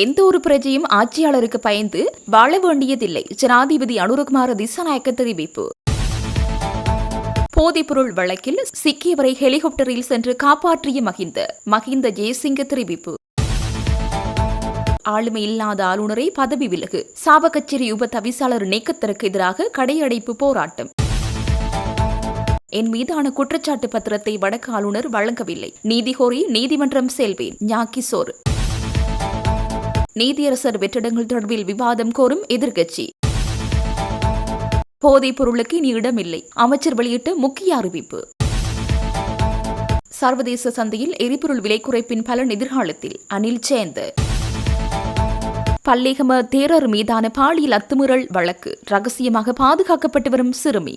எந்த ஒரு பிரஜையும் ஆட்சியாளருக்கு பயந்து வாழ வேண்டியதில்லை. ஜனாதிபதி அனுரகுமார திசாநாயக்க தெரிவிப்பு. போதைப்பொருள் வழக்கில் சிக்கியவரை ஹெலிகாப்டரில் சென்று காப்பாற்றிய மஹிந்த ஜெயசிங்க தெரிவிப்பு. ஆளுமை இல்லாத ஆளுநரை பதவி விலகு. சாவகச்சேரி உப தவிசாளர் நீக்கத்திற்கு எதிராக கடையடைப்பு போராட்டம். என் மீதான குற்றச்சாட்டு பத்திரத்தை வடக்கு ஆளுநர் வழங்கவில்லை. நீதி கோரி நீதிமன்றம் செல்வேன். ஞாகிசோர். நீதியரசர் வெற்றிடங்கள் தொடர்பில் விவாதம் கோரும் எதிர்க்கட்சி. போதைப் பொருளுக்கு இனி இடமில்லை. அமைச்சர் வெளியிட்ட முக்கிய அறிவிப்பு. சர்வதேச சந்தையில் எரிபொருள் விலை குறைப்பின் பலன் எதிர்காலத்தில். அனில் சேந்த. பல்லேகம தேரர் மீதான பாலியல் அத்துமீறல் வழக்கு. ரகசியமாக பாதுகாக்கப்பட்டு வரும் சிறுமி.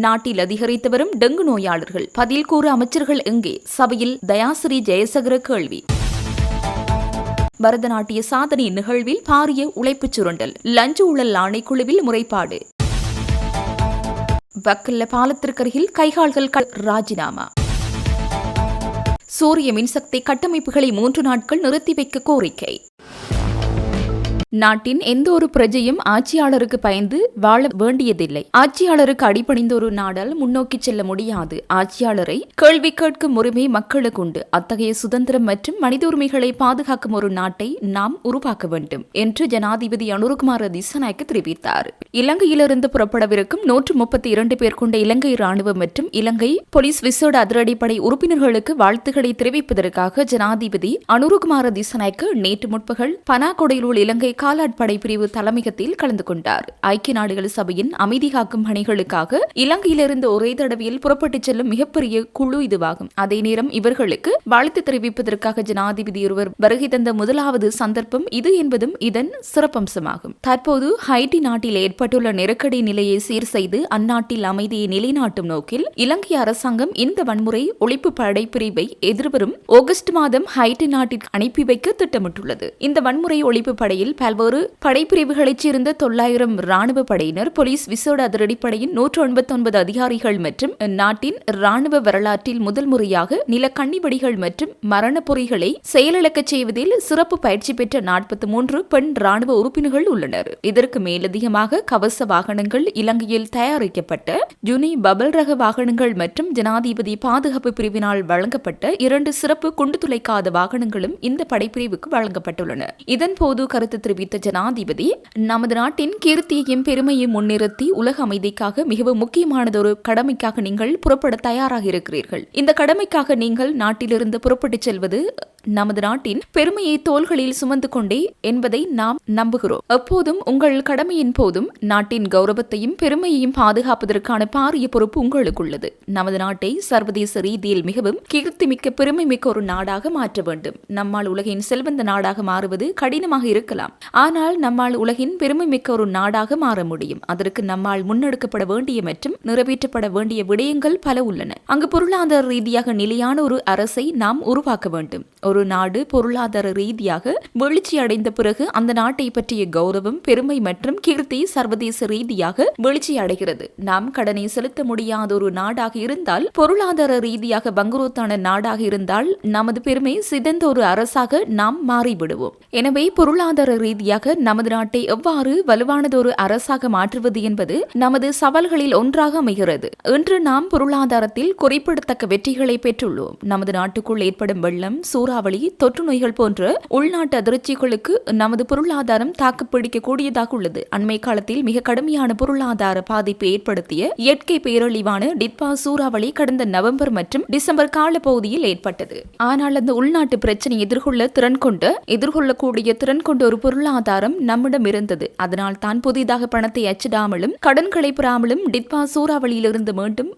நாட்டில் அதிகரித்து வரும் டெங்கு நோயாளர்கள் பதில் கூற அமைச்சர்கள் எங்கே? சபையில் தயாசிரி ஜெயசகர கேள்வி. பரதநாட்டிய சாதனை நிகழ்வில் பாரிய உழைப்புச் சுரண்டல். லஞ்ச ஊழல் ஆணைக்குழுவில் முறைப்பாடு. வக்கல்ல பாலத்திற்கருகில் கைகால்கள் ராஜினாமா. சூரிய மின்சக்தி கட்டமைப்புகளை 3 நாட்கள் நிறுத்தி வைக்க கோரிக்கை. நாட்டின் எந்த ஒரு பிரஜையும் ஆட்சியாளருக்கு பயந்து வாழ வேண்டியதில்லை. ஆட்சியாளருக்கு அடிபணிந்த ஒரு நாடால் முன்னோக்கி செல்ல முடியாது. ஆட்சியாளரை கேள்வி கேட்கும் உரிமை மக்களுக்கு உண்டு. அத்தகைய சுதந்திரம் மற்றும் மனித உரிமைகளை பாதுகாக்கும் ஒரு நாட்டை நாம் உருவாக்க வேண்டும் என்று ஜனாதிபதி அனுரகுமார திசாநாயக்க தெரிவித்தார். இலங்கையிலிருந்து புறப்படவிருக்கும் 132 பேர் கொண்ட இலங்கை ராணுவம் மற்றும் இலங்கை போலீஸ் விசேட அதிரடிப்படை உறுப்பினர்களுக்கு வாழ்த்துக்களை தெரிவிப்பதற்காக ஜனாதிபதி அனுரகுமார திசாநாயக்க நேற்று முற்பகல் பனாகொடையில் உள்ள இலங்கை காலாட்படை பிரிவு தலைமையகத்தில் கலந்து கொண்டார். ஐக்கிய நாடுகள் சபையின் அமைதி காக்கும் பணிகளுக்காக இலங்கையிலிருந்து ஒரே தடவையில் புறப்பட்டுச் செல்லும் மிகப்பெரிய குழு இதுவாகும். அதே நேரம் இவர்களுக்கு வாழ்த்து தெரிவிப்பதற்காக ஜனாதிபதி ஒருவர் வருகை தந்த முதலாவது சந்தர்ப்பம் இது என்பதும் இதன் சிறப்பம்சமாகும். தற்போது ஹைட்டி நாட்டில் ஏற்பட்டுள்ள நெருக்கடி நிலையை சீர் செய்து அந்நாட்டில் அமைதியை நிலைநாட்டும் நோக்கில் இலங்கை அரசாங்கம் இந்த வன்முறை ஒழிப்பு படை பிரிவை எதிர்வரும் ஆகஸ்ட் மாதம் ஹைட்டி நாட்டிற்கு அனுப்பி வைக்க திட்டமிட்டுள்ளது. இந்த வன்முறை ஒழிப்பு படையில் பல்வேறு படைப்பிரிவுகளைச் சேர்ந்த 900 ராணுவ படையினர், போலீஸ் விசேட அதிரடிப்படையின் 189 அதிகாரிகள் மற்றும் நாட்டின் ராணுவ வரலாற்றில் முதல் முறையாக நிலக்கண்ணிவடிகள் மற்றும் மரண பொறிகளை செயலிழக்கச் செய்வதில் சிறப்பு பயிற்சி பெற்ற 43 பெண் ராணுவ உறுப்பினர்கள் உள்ளனர். இதற்கு மேலதிகமாக கவச வாகனங்கள், இலங்கையில் தயாரிக்கப்பட்ட ஜுனி பபல் ரக வாகனங்கள் மற்றும் ஜனாதிபதி பாதுகாப்பு பிரிவினால் வழங்கப்பட்ட 2 சிறப்பு குண்டு துளைக்காத வாகனங்களும் இந்த படைப்பிரிவுக்கு வழங்கப்பட்டுள்ளன. இதன்போது கருத்து தெரிவித்த ஜனாதிபதி, நமது நாட்டின் கீர்த்தியையும் பெருமையும் முன்னிறுத்தி உலக அமைதிக்காக மிகவும் முக்கியமானதொரு கடமைக்காக நீங்கள் புறப்பட தயாராக இருக்கிறீர்கள். இந்த கடமைக்காக நீங்கள் நாட்டிலிருந்து புறப்பட்டுச் செல்வது நமது நாட்டின் பெருமையை தோள்களில் சுமந்து கொண்டே என்பதை நாம் நம்புகிறோம். எப்போதும் உங்கள் கடமையின் போதும் நாட்டின் கௌரவத்தையும் பெருமையையும் பாதுகாப்பதற்கான பாரிய பொறுப்பு உங்களுக்கு உள்ளது. நமது நாட்டை சர்வதேச ரீதியில் மிகவும் கீர்த்திமிக்க பெருமை மிக்க ஒரு நாடாக மாற்ற வேண்டும். நம்மால் உலகின் செல்வந்த நாடாக மாறுவது கடினமாக இருக்கலாம். ஆனால் நம்மால் உலகின் பெருமை மிக்க ஒரு நாடாக மாற முடியும். அதற்கு நம்மால் முன்னெடுக்கப்பட வேண்டிய மற்றும் நிறைவேற்றப்பட வேண்டிய விடயங்கள் பல உள்ளன. அங்கு பொருளாதார ரீதியாக நிலையான ஒரு அரசை நாம் உருவாக்க வேண்டும். ஒரு நாடு பொருளாதார ரீதியாக வீழ்ச்சி அடைந்த பிறகு அந்த நாட்டை பற்றிய கௌரவம், பெருமை மற்றும் கீர்த்தி சர்வதேச ரீதியாக வீழ்ச்சி அடைகிறது. நாம் கடனை செலுத்த முடியாத ஒரு நாடாக இருந்தால், பொருளாதார ரீதியாக பங்குரோத்தான நாடாக இருந்தால் நமது பெருமை சிதைந்த ஒரு அரசாக நாம் மாறிவிடுவோம். எனவே பொருளாதார ரீதியாக நமது நாட்டை எவ்வாறு வலுவானதொரு அரசாக மாற்றுவது என்பது நமது சவால்களில் ஒன்றாக அமைகிறது. இன்று நாம் பொருளாதாரத்தில் குறிப்பிடத்தக்க வெற்றிகளை பெற்றுள்ளோம். நமது நாட்டுக்குள் ஏற்படும் வெள்ளம், சூறாவளி, தொற்று நோய்கள் போன்ற உள்நாட்டு அதிர்ச்சிகளுக்கு நமது பொருளாதாரம் தாக்குப்பிடிக்கக்கூடியதாக உள்ளது. அண்மை காலத்தில் மிக கடுமையான பொருளாதார பாதிப்பை ஏற்படுத்திய இயற்கை பேரழிவான டிட்பா சூறாவளி கடந்த நவம்பர் மற்றும் டிசம்பர் காலப்பகுதியில் ஏற்பட்டது. ஆனால் அந்த உள்நாட்டு பிரச்சனை எதிர்கொள்ளக்கூடிய திறன் கொண்ட ஒரு பொருளாதாரம் நம்மிடம் இருந்தது. அதனால் தான் புதிதாக பணத்தை அச்சிடாமலும் கடன்களை பெறாமலும் டிட்பா சூறாவளியிலிருந்து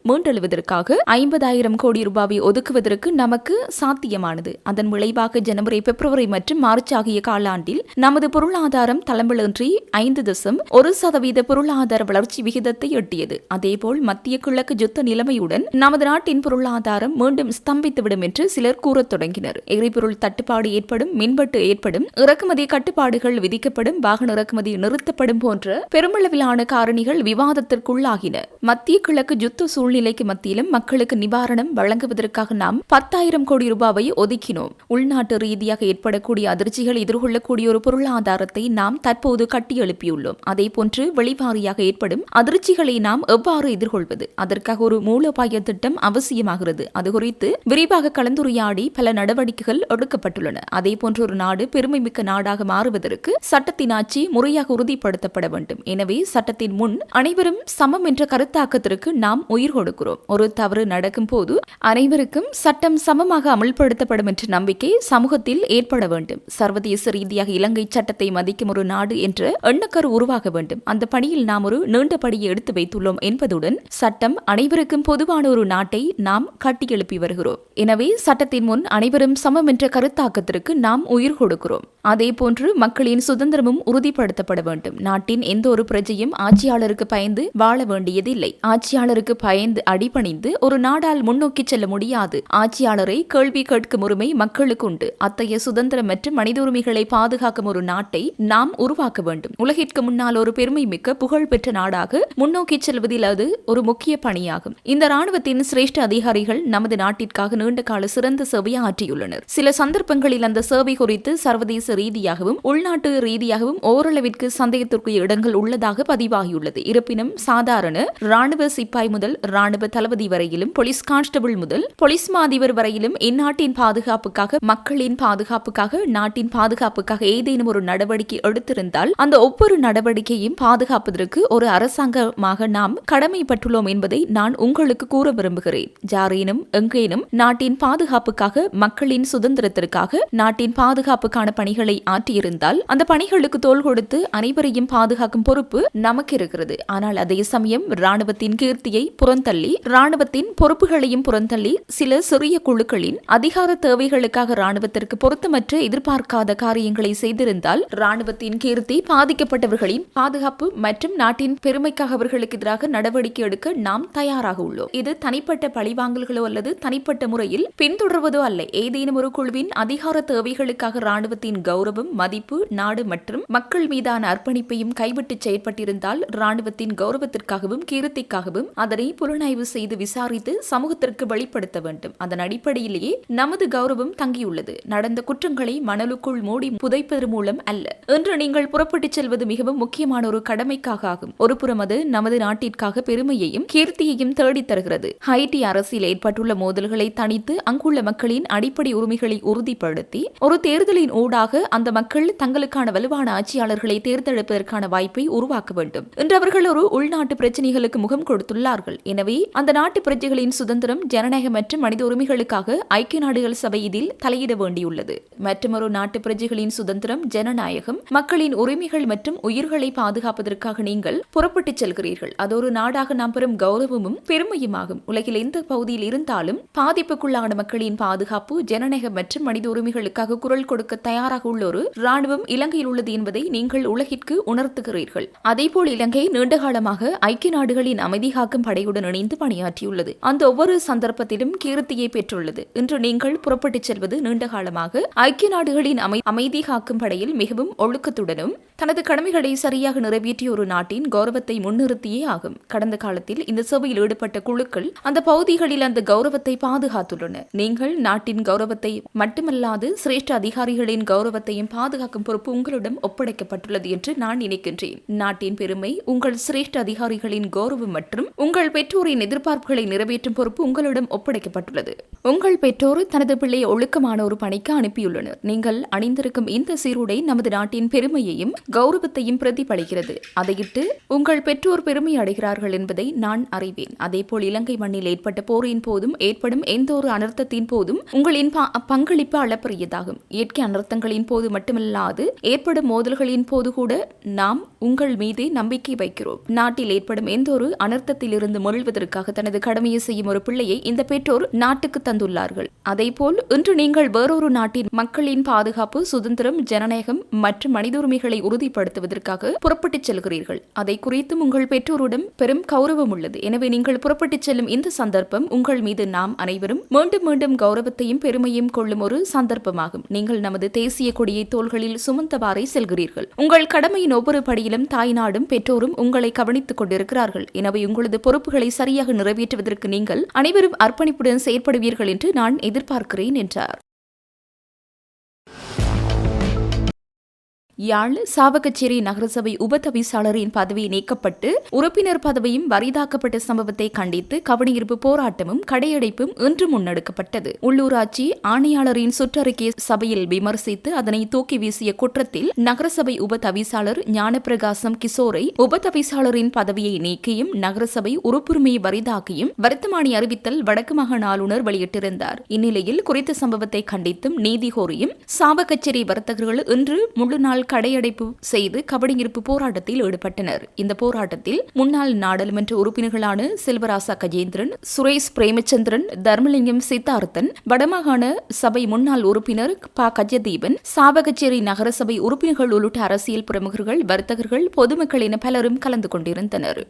மீண்டெழுவதற்காக 50,000 கோடி ரூபாயை ஒதுக்குவதற்கு நமக்கு சாத்தியமானது. அதன் விளைவாக ஜனவரி, பிப்ரவரி மற்றும் மார்ச் ஆகிய காலாண்டில் நமது பொருளாதாரம் தளம்பலின்றி 5.1% பொருளாதார வளர்ச்சி விகிதத்தை எட்டியது. அதேபோல் மத்திய கிழக்கு யுத்த நிலைமையுடன் நமது நாட்டின் பொருளாதாரம் மீண்டும் ஸ்தம்பித்துவிடும் என்று சிலர் கூறத் தொடங்கினர். எரிபொருள் தட்டுப்பாடு ஏற்படும், மின்வெட்டு ஏற்படும், இறக்குமதி கட்டுப்பாடுகள் விதிக்கப்படும், வாகன இறக்குமதி நிறுத்தப்படும் போன்ற பெருமளவிலான காரணிகள் விவாதத்திற்குள்ளாகின. மத்திய கிழக்கு யுத்த சூழ்நிலைக்கு மத்தியிலும் மக்களுக்கு நிவாரணம் வழங்குவதற்காக நாம் 10,000 கோடி ரூபாயை ஒதுக்கினோம். உள்நாட்டு ரீதியாக ஏற்படக்கூடிய அதிர்ச்சிகள் எதிர்கொள்ளக்கூடிய ஒரு பொருளாதாரத்தை நாம் தற்போது கட்டியெழுப்பியுள்ளோம். அதேபோன்று வெளிவாரியாக ஏற்படும் அதிர்ச்சிகளை நாம் எவ்வாறு எதிர்கொள்வது, அதற்காக ஒரு மூலோபாய திட்டம் அவசியமாகிறது. அது குறித்து விரிவாக கலந்துரையாடி பல நடவடிக்கைகள் எடுக்கப்பட்டுள்ளன. அதேபோன்று ஒரு நாடு பெருமைமிக்க நாடாக மாறுவதற்கு சட்டத்தின் ஆட்சி முறையாக உறுதிப்படுத்தப்பட வேண்டும். எனவே சட்டத்தின் முன் அனைவரும் சமம் என்ற கருத்தாக்கத்திற்கு நாம் உயிர் கொடுக்கிறோம். ஒரு தவறு நடக்கும் போது அனைவருக்கும் சட்டம் சமமாக அமல்படுத்தப்படும் என்ற நம்பிக்கை சமூகத்தில் ஏற்பட வேண்டும். சர்வதேச ரீதியாக இலங்கை சட்டத்தை மதிக்கும் ஒரு நாடு என்ற எண்ணக்கரு உருவாக வேண்டும். அந்த பணியில் நாம் ஒரு நீண்ட படியை எடுத்து வைத்துள்ளோம் என்பதுடன் சட்டம் அனைவருக்கும் பொதுவான ஒரு நாட்டை நாம் கட்டியெழுப்பி வருகிறோம். எனவே சட்டத்தின் முன் அனைவரும் சமம் என்ற கருத்தாக்கத்திற்கு நாம் உயிர் கொடுக்கிறோம். அதேபோன்று மக்களின் சுதந்திரமும் உறுதிப்படுத்தப்பட வேண்டும். நாட்டின் எந்த ஒரு பிரஜையும் ஆட்சியாளருக்கு பயந்து வாழ வேண்டியதில்லை. ஆட்சியாளருக்கு பயந்து அடிபணிந்து ஒரு நாடால் முன்னோக்கி செல்ல முடியாது. ஆட்சியாளரை கேள்வி கேட்கும் உரிமை மக்களுக்கு உண்டு. அத்தகைய சுதந்திரம் மற்றும் மனித உரிமைகளை பாதுகாக்கும் ஒரு நாட்டை நாம் உருவாக்க வேண்டும். உலகிற்கு முன்னால் ஒரு பெருமை மிக்க புகழ் பெற்ற நாடாக முன்னோக்கி செல்வதில் அது ஒரு முக்கிய பணியாகும். இந்த ராணுவத்தின் சிரேஷ்ட அதிகாரிகள் நமது நாட்டிற்காக நீண்ட கால சிறந்த சேவையை ஆற்றியுள்ளனர். சில சந்தர்ப்பங்களில் அந்த சேவை குறித்து சர்வதேச ரீதியாகவும் உள்நாட்டு ரீதியாகவும் ஓரளவிற்கு சந்தேகத்திற்குரிய இடங்கள் உள்ளதாக பதிவாகியுள்ளது. இருப்பினும் சாதாரண ராணுவ சிப்பாய் முதல் ராணுவ தளபதி வரையிலும் போலீஸ் கான்ஸ்டபிள் முதல் போலீஸ் மாதிபர் வரையிலும் இந்நாட்டின் பாதுகாப்புக்காக, மக்களின் பாதுகாப்புக்காக, நாட்டின் பாதுகாப்புக்காக ஏதேனும் ஒரு நடவடிக்கை எடுத்திருந்தால் அந்த ஒவ்வொரு நடவடிக்கையும் பாதுகாப்பதற்கு ஒரு அரசாங்கமாக நாம் கடமைப்பட்டுள்ளோம் என்பதை நான் உங்களுக்கு கூற விரும்புகிறேன். யாரேனும் எங்கேனும் நாட்டின் பாதுகாப்புக்காக, மக்களின் சுதந்திரத்திற்காக, நாட்டின் பாதுகாப்புக்கான பணிகளை ஆற்றியிருந்தால் அந்த பணிகளுக்கு தோள் கொடுத்து அனைவரையும் பாதுகாக்கும் பொறுப்பு நமக்கு இருக்கிறது. ஆனால் அதே சமயம் ராணுவத்தின் கீர்த்தியை புறந்தள்ளி, ராணுவத்தின் பொறுப்புகளையும் புறந்தள்ளி சில சிறிய குழுக்களின் அதிகார தேவைகளுக்காக ராணுவத்திற்கு பொருத்தமற்ற எதிர்பார்க்காத காரியங்களை செய்திருந்தால் ராணுவத்தின் கீர்த்தி பாதிக்கப்பட்டவர்களின் பாதுகாப்பு மற்றும் நாட்டின் பெருமைக்காக அவர்களுக்கு எதிராக நடவடிக்கை எடுக்க நாம் தயாராக உள்ளோம். இது தனிப்பட்ட பழிவாங்கல்களோ அல்லது தனிப்பட்ட முறையில் பின்தொடர்வதோ அல்ல. ஏதேனும் ஒரு குழுவின் அதிகார தேவைகளுக்காக ராணுவத்தின் கௌரவம், மதிப்பு, நாடு மற்றும் மக்கள் மீதான அர்ப்பணிப்பையும் கைவிட்டு செயற்பட்டிருந்தால் ராணுவத்தின் கௌரவத்திற்காகவும் கீர்த்திக்காகவும் அதனை புலனாய்வு செய்து விசாரித்து சமூகத்திற்கு வெளிப்படுத்த வேண்டும். அதன் அடிப்படையிலேயே நமது கௌரவம் தங்கியுள்ளது. நடந்த குற்றங்களை மணலுக்குள் மூடி புதைப்பது மூலம் அல்ல. இன்று நீங்கள் புறப்பட்டுச் செல்வது மிகவும் முக்கியமான ஒரு கடமைக்காக ஆகும். ஒருபுறம் அது நமது நாட்டிற்காக பெருமையையும் கீர்த்தியையும் தேடித் தருகிறது. ஹைட்டி அரசில் ஏற்பட்டுள்ள மோதல்களை தணித்து அங்குள்ள மக்களின் அடிப்படை உரிமைகளை உறுதிப்படுத்தி ஒரு தேர்தலின் ஊடாக அந்த மக்கள் தங்களுக்கான வலுவான ஆட்சியாளர்களை தேர்ந்தெடுப்பதற்கான வாய்ப்பை உருவாக்க வேண்டும். இன்று அவர்கள் ஒரு உள்நாட்டு பிரச்சனைகளுக்கு முகம் கொடுத்துள்ளார்கள். எனவே அந்த நாட்டு பிரஜைகளின் சுதந்திரம், ஜனநாயகம் மற்றும் மனித உரிமைகளுக்காக ஐக்கிய நாடுகள் சபை இதில் தலையிட வேண்டியுள்ளது. மற்றொரு நாட்டு பிரஜைகளின் சுதந்திரம், ஜனநாயகம், மக்களின் உரிமைகள் மற்றும் உயிர்களை பாதுகாப்பதற்காக நீங்கள் புறப்பட்டுச் செல்கிறீர்கள். அது ஒரு நாடாக நாம் பெறும் கௌரவமும் பெருமையுமாகும். உலகில் எந்த பகுதியில் இருந்தாலும் பாதிப்புக்குள்ளான மக்களின் பாதுகாப்பு, ஜனநாயகம் மற்றும் மனித உரிமைகளுக்காக குரல் கொடுக்க தயாராக உள்ள ஒரு ராணுவம் இலங்கையில் உள்ளது என்பதை நீங்கள் உலகிற்கு உணர்த்துகிறீர்கள். அதேபோல் இலங்கை நீண்டகாலமாக ஐக்கிய நாடுகளின் அமைதி காக்கும் படையுடன் இணைந்து பணியாற்றியுள்ளது. அந்த ஒவ்வொரு சந்தர்ப்பத்திலும் கீர்த்தியை பெற்றுள்ளது. இன்று நீங்கள் புறப்பட்டுச் செல்வது நீண்டகாலமாக ஐக்கிய நாடுகளின் அமைதி காக்கும் படையில் மிகவும் ஒழுக்கத்துடனும் தனது கடமைகளை சரியாக நிறைவேற்றிய ஒரு நாட்டின் கௌரவத்தை முன்னிறுத்தியே ஆகும். கடந்த காலத்தில் இந்த சபையில் ஈடுபட்ட குழுக்கள் அந்த பகுதிகளில் அந்த கௌரவத்தை பாதுகாத்துள்ளன. நீங்கள் நாட்டின் கௌரவத்தை மட்டுமல்லாது சிரேஷ்ட அதிகாரிகளின் கௌரவத்தையும் பாதுகாக்கும் பொறுப்பு உங்களிடம் ஒப்படைக்கப்பட்டுள்ளது என்று நான் நினைக்கின்றேன். நாட்டின் பெருமை, உங்கள் சிரேஷ்ட அதிகாரிகளின் கௌரவம் மற்றும் உங்கள் பெற்றோரின் எதிர்பார்ப்புகளை நிறைவேற்றும் பொறுப்பு உங்களிடம் ஒப்படைக்கப்பட்டுள்ளது. உங்கள் பெற்றோர் தனது பிள்ளையை ஒழுக்கமான ஒரு பணிக்கு அனுப்பியுள்ளனர். நீங்கள் அணிந்திருக்கும் இந்த சீருடை நமது நாட்டின் பெருமையையும் கௌரவத்தையும் பிரதிபலிக்கிறது. அதையிட்டு உங்கள் பெற்றோர் பெருமை அடைகிறார்கள் என்பதை நான் அறிவேன். அதேபோல் இலங்கை மண்ணில் ஏற்பட்ட போரின் போதும் ஏற்படும் எந்த ஒரு அனர்த்தத்தின் போதும் உங்களின் பங்களிப்பு அளப்பரியதாகும். இயற்கை அனர்த்தங்களின் போது மட்டுமல்லாது ஏற்படும் மோதல்களின் போது கூட நாம் உங்கள் மீதே நம்பிக்கை வைக்கிறோம். நாட்டில் ஏற்படும் எந்த ஒரு அனர்த்தத்தில் இருந்து மீள்வதற்காக தனது கடமையை செய்யும் ஒரு பிள்ளையை இந்த பெற்றோர் நாட்டுக்கு தந்துள்ளார்கள். அதேபோல் இன்று நீங்கள் வேறொரு நாட்டின் மக்களின் பாதுகாப்பு, சுதந்திரம், ஜனநாயகம் மற்றும் மனித உரிமைகளை உறுதிப்படுத்துவதற்காக புறப்பட்டுச் செல்கிறீர்கள். அதை குறித்தும் உங்கள் பெற்றோரிடம் பெரும் கௌரவம் உள்ளது. எனவே நீங்கள் புறப்பட்டுச் செல்லும் இந்த சந்தர்ப்பம் உங்கள் மீது நாம் அனைவரும் மீண்டும் மீண்டும் கௌரவத்தையும் பெருமையும் கொள்ளும் ஒரு சந்தர்ப்பமாகும். நீங்கள் நமது தேசிய கொடியை தோள்களில் சுமந்தவாறே செல்கிறீர்கள். உங்கள் கடமையின் ஒவ்வொரு படியிலும் தாய்நாடும் பெற்றோரும் உங்களை கவனித்துக் கொண்டிருக்கிறார்கள். எனவே உங்களது பொறுப்புகளை சரியாக நிறைவேற்றுவதற்கு நீங்கள் அனைவரும் அர்ப்பணிப்புடன் செயற்படுவீர்கள் என்று நான் எதிர்பார்க்கிறேன் என்றார். யாழ் சாவகச்சேரி நகரசபை உபதவிசாளரின் பதவி நீக்கப்பட்டு உறுப்பினர் பதவியும் வரிதாக்கப்பட்ட சம்பவத்தை கண்டித்து கவனஈர்ப்பு போராட்டமும் கடையடைப்பும் இன்று முன்னெடுக்கப்பட்டது. உள்ளூராட்சி ஆணையாளரின் சுற்றறிக்கை சபையில் விமர்சித்து அதனை தூக்கி வீசிய குற்றத்தில் நகரசபை உபதவிசாளர் ஞானப்பிரகாசம் கிஷோரை உபதவிசாளரின் பதவியை நீக்கியும் நகரசபை உறுப்புரிமையை வரிதாக்கியும் வருத்தமானி அறிவித்தல் வடக்கு மாகாண ஆளுநர் வெளியிட்டிருந்தார். இந்நிலையில் குறித்த சம்பவத்தை கண்டித்தும் நீதி கோரியும் சாவகச்சேரி வர்த்தகர்கள் இன்று முழு நாள் கடையடைப்பு செய்து கவனஈர்ப்பு போராட்டத்தில் ஈடுபட்டனர். இந்த போராட்டத்தில் முன்னாள் நாடாளுமன்ற உறுப்பினர்களான செல்வராசா கஜேந்திரன், சுரேஷ் பிரேமச்சந்திரன், தர்மலிங்கம் சித்தார்த்தன், வடமாகாண சபை முன்னாள் உறுப்பினர் ப. கஜதீபன், சாவகச்சேரி நகரசபை உறுப்பினர்கள் உள்ளிட்ட அரசியல் பிரமுகர்கள், வர்த்தகர்கள், பொதுமக்கள் என பலரும் கலந்து கொண்டிருந்தனர்.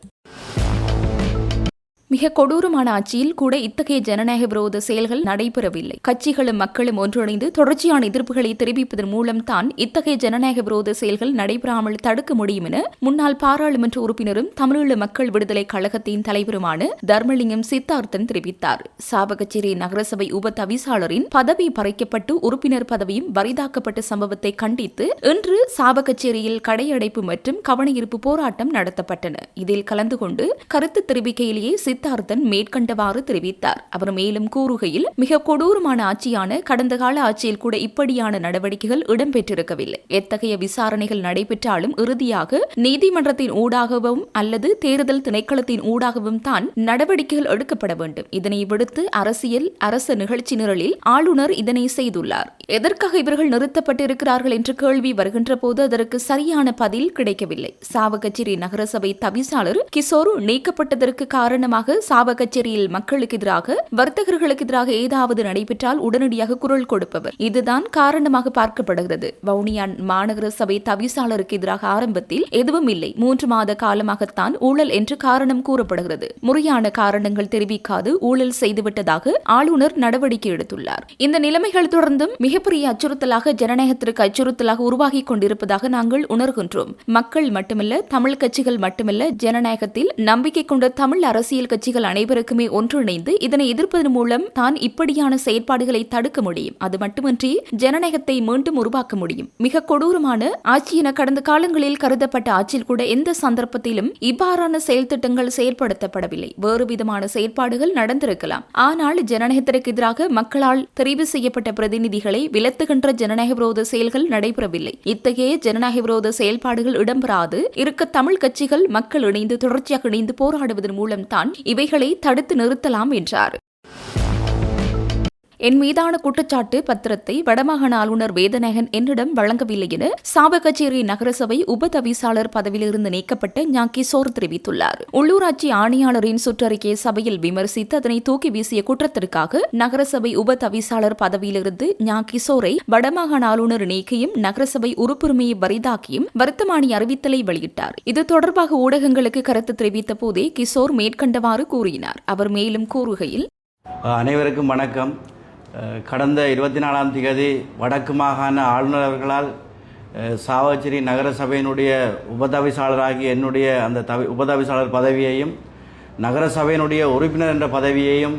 மிக கொடூரமான ஆட்சியில் கூட இத்தகைய ஜனநாயக விரோத செயல்கள் நடைபெறவில்லை. கட்சிகளும் மக்களும் ஒன்றிணைந்து தொடர்ச்சியான எதிர்ப்புகளை தெரிவிப்பதன் மூலம் தான் இத்தகைய ஜனநாயக விரோத செயல்கள் நடைபெறாமல் தடுக்க முடியும் என முன்னாள் பாராளுமன்ற உறுப்பினரும் தமிழீழ மக்கள் விடுதலை கழகத்தின் தலைவருமான தர்மலிங்கம் சித்தார்த்தன் தெரிவித்தார். சாவகச்சேரி நகரசபை உப தவிசாளரின் பதவி பறிக்கப்பட்டு உறுப்பினர் பதவியும் வரிதாக்கப்பட்ட சம்பவத்தை கண்டித்து இன்று சாவகச்சேரியில் கடையடைப்பு மற்றும் கவனஈர்ப்பு போராட்டம் நடத்தப்பட்டன. இதில் கலந்து கொண்டு கருத்து தெரிவிக்கையிலேயே சித்தார்த்தன் மேற்கண்டவாறு தெரிவித்தார். அவர் மேலும் கூறுகையில், மிக கொடூரமான ஆட்சியான கடந்த கால ஆட்சியில் கூட இப்படியான நடவடிக்கைகள் இடம்பெற்றிருக்கவில்லை. எத்தகைய விசாரணைகள் நடைபெற்றாலும் இறுதியாக நீதிமன்றத்தின் ஊடாகவும் அல்லது தேர்தல் திணைக்களத்தின் ஊடாகவும் தான் நடவடிக்கைகள் எடுக்கப்பட வேண்டும். இதனை விடுத்து அரச நிகழ்ச்சி நிரலில் ஆளுநர் இதனை செய்துள்ளார். எதற்காக இவர்கள் நிறுத்தப்பட்டிருக்கிறார்கள் என்ற கேள்வி வருகின்ற போது அதற்கு சரியான பதில் கிடைக்கவில்லை. சாவகச்சேரி நகரசபை தவிசாளர் கிஷோர் நீக்கப்பட்டதற்கு காரணமாக சாவகச்சேரியில் மக்களுக்கு எதிராக, வர்த்தகர்களுக்கு எதிராக ஏதாவது நடைபெற்றால் உடனடியாக குரல் கொடுப்பவர். இதுதான் காரணமாக பார்க்கப்படுகிறது. வவுனியா மாநகர சபை தவிசாளருக்கு எதிராக ஆரம்பத்தில் எதுவும் இல்லை, 3 மாத காலமாகத்தான் ஊழல் என்று காரணம் கூறப்படுகிறது. முறையான காரணங்கள் தெரிவிக்காது ஊழல் செய்துவிட்டதாக ஆளுநர் நடவடிக்கை எடுத்துள்ளார். இந்த நிலைமைகள் தொடர்ந்தும் மிகப்பெரிய அச்சுறுத்தலாக, ஜனநாயகத்திற்கு அச்சுறுத்தலாக உருவாகி கொண்டிருப்பதாக நாங்கள் உணர்கின்றோம். மக்கள் மட்டுமல்ல, தமிழ் கட்சிகள் மட்டுமல்ல, ஜனநாயகத்தில் நம்பிக்கை கொண்ட தமிழ் அரசியல் கட்சிகள் அனைவருக்குமே ஒன்றிணைந்து இதனை எதிர்ப்பதன் மூலம் தான் இப்படியான செயற்பாடுகளை தடுக்க முடியும். அது மட்டுமின்றி ஜனநாயகத்தை மீண்டும் உருவாக்க முடியும். மிக கொடூரமான ஆட்சி என கடந்த காலங்களில் கருதப்பட்ட ஆட்சியில் கூட எந்த சந்தர்ப்பத்திலும் இவ்வாறான செயல் திட்டங்கள் செயல்படுத்தப்படவில்லை. வேறு விதமான செயற்பாடுகள் நடந்திருக்கலாம். ஆனால் ஜனநாயகத்திற்கு எதிராக மக்களால் தெரிவு செய்யப்பட்ட பிரதிநிதிகளை விலத்துகின்ற ஜனநாயக விரோத செயல்கள் நடைபெறவில்லை. இத்தகைய ஜனநாயக விரோத செயல்பாடுகள் இடம்பெறாது இருக்க தமிழ் கட்சிகள் மக்கள் இணைந்து தொடர்ச்சியாக இணைந்து போராடுவதன் மூலம் தான் இவைகளை தடுத்து நிறுத்தலாம் என்றார். என் மீதான குற்றச்சாட்டு பத்திரத்தை வடமாகாண ஆளுநர் வேதநாயகன் என்னிடம் வழங்கவில்லை என சாவகச்சேரி நகரசபை உபதவிசாளர் பதவியிலிருந்து நீக்கப்பட்ட ஞா. கிஷோர் தெரிவித்துள்ளார். உள்ளூராட்சி ஆணையாளரின் சுற்றறிக்கை சபையில் விமர்சித்து அதனை தூக்கி வீசிய குற்றத்திற்காக நகரசபை உபதவிசாளர் பதவியிலிருந்து ஞா. கிஷோரை வடமாகாண ஆளுநர் நீக்கியும் நகரசபை உறுப்புரிமையை வரிதாக்கியும் வருத்தமானி அறிவித்தலை வெளியிட்டார். இது தொடர்பாக ஊடகங்களுக்கு கருத்து தெரிவித்த போதே கிஷோர் மேற்கண்டவாறு கூறினார். அவர் மேலும் கூறுகையில், அனைவருக்கும் வணக்கம். கடந்த 24ஆம் தேதி வடக்கு மாகாண ஆளுநர் அவர்களால் சாவகச்சேரி நகரசபையினுடைய உபதவிசாளராகிய என்னுடைய அந்த உபதவிசாளர் பதவியையும் நகரசபையினுடைய உறுப்பினர் என்ற பதவியையும்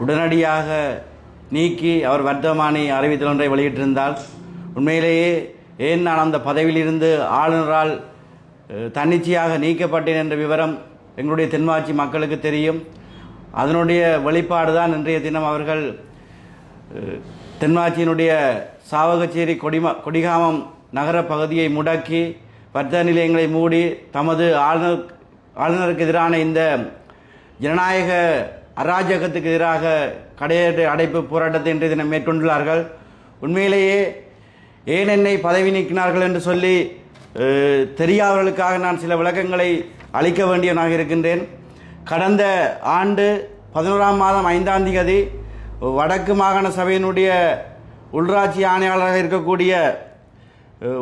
உடனடியாக நீக்கி அவர் வர்த்தமானி அறிவித்தல் ஒன்றை வெளியிட்டிருந்தால், உண்மையிலேயே ஏன் நான் அந்த பதவியிலிருந்து ஆளுநரால் தன்னிச்சையாக நீக்கப்பட்டேன் என்ற விவரம் எங்களுடைய தென்மாட்சி மக்களுக்கு தெரியும். அதனுடைய வெளிப்பாடு தான் இன்றைய தினம் அவர்கள் தென்மாட்சியினுடைய சாவகச்சேரி கொடிகாமம் நகர பகுதியை முடக்கி வர்த்தக நிலையங்களை மூடி தமது ஆளுநருக்கு எதிரான இந்த ஜனநாயக அராஜகத்துக்கு எதிராக அடைப்பு போராட்டத்தை இன்றைய தினம் மேற்கொண்டுள்ளார்கள். உண்மையிலேயே ஏன் என்னை பதவி நீக்கினார்கள் என்று சொல்லி தெரியாதவர்களுக்காக நான் சில விளக்கங்களை அளிக்க வேண்டியவனாக இருக்கின்றேன். கடந்த ஆண்டு 11ஆம் மாதம் 5ஆம் தேதி வடக்கு மாகாண சபையினுடைய உள்ளாட்சி ஆணையாளராக இருக்கக்கூடிய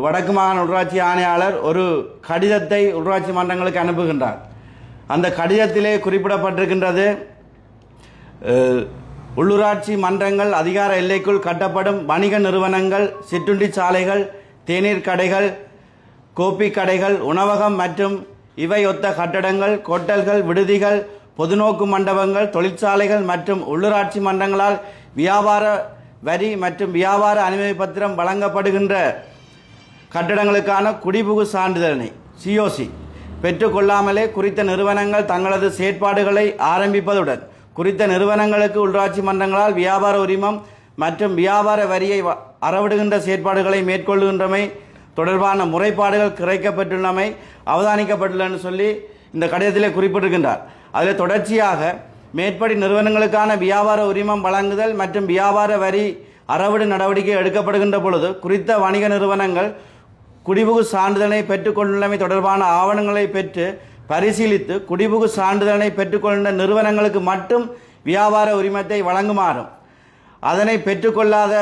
வடக்கு மாகாண உள்ளாட்சி ஆணையாளர் ஒரு கடிதத்தை உள்ளாட்சி மன்றங்களுக்கு அனுப்புகின்றார். அந்த கடிதத்திலே குறிப்பிடப்பட்டிருக்கின்றது, உள்ளூராட்சி மன்றங்கள் அதிகார எல்லைக்குள் கட்டப்படும் வணிக நிறுவனங்கள், சிற்றுண்டி சாலைகள், தேநீர் கடைகள், கோப்பி கடைகள், உணவகம் மற்றும் இவை ஒத்த கட்டடங்கள், கொட்டல்கள், விடுதிகள், பொதுநோக்கு மண்டபங்கள், தொழிற்சாலைகள் மற்றும் உள்ளூராட்சி மன்றங்களால் வியாபார வரி மற்றும் வியாபார அனுமதி பத்திரம் வழங்கப்படுகின்ற கட்டடங்களுக்கான குடிபுகு சான்றிதழை சிஓசி பெற்றுக்கொள்ளாமலே குறித்த நிறுவனங்கள் தங்களது செயற்பாடுகளை ஆரம்பிப்பதுடன் குறித்த நிறுவனங்களுக்கு உள்ளாட்சி மன்றங்களால் வியாபார உரிமம் மற்றும் வியாபார வரியை அறவிடுகின்ற செயற்பாடுகளை மேற்கொள்ளுகின்றமை தொடர்பான முறைப்பாடுகள் கிடைக்கப்பட்டுள்ளமை அவதானிக்கப்பட்டுள்ளன்னு சொல்லி இந்த கடிதத்திலே குறிப்பிட்டிருக்கின்றார். அதில் தொடர்ச்சியாக மேற்படி நிறுவனங்களுக்கான வியாபார உரிமம் வழங்குதல் மற்றும் வியாபார வரி அறவிடு நடவடிக்கை எடுக்கப்படுகின்ற பொழுது குறித்த வணிக நிறுவனங்கள் குடிபுகு சான்றிதழை பெற்றுக்கொண்டுள்ளமை தொடர்பான ஆவணங்களை பெற்று பரிசீலித்து குடிபுகு சான்றிதழை பெற்றுக்கொண்ட நிறுவனங்களுக்கு மட்டும் வியாபார உரிமத்தை வழங்குமாறும் அதனை பெற்றுக்கொள்ளாத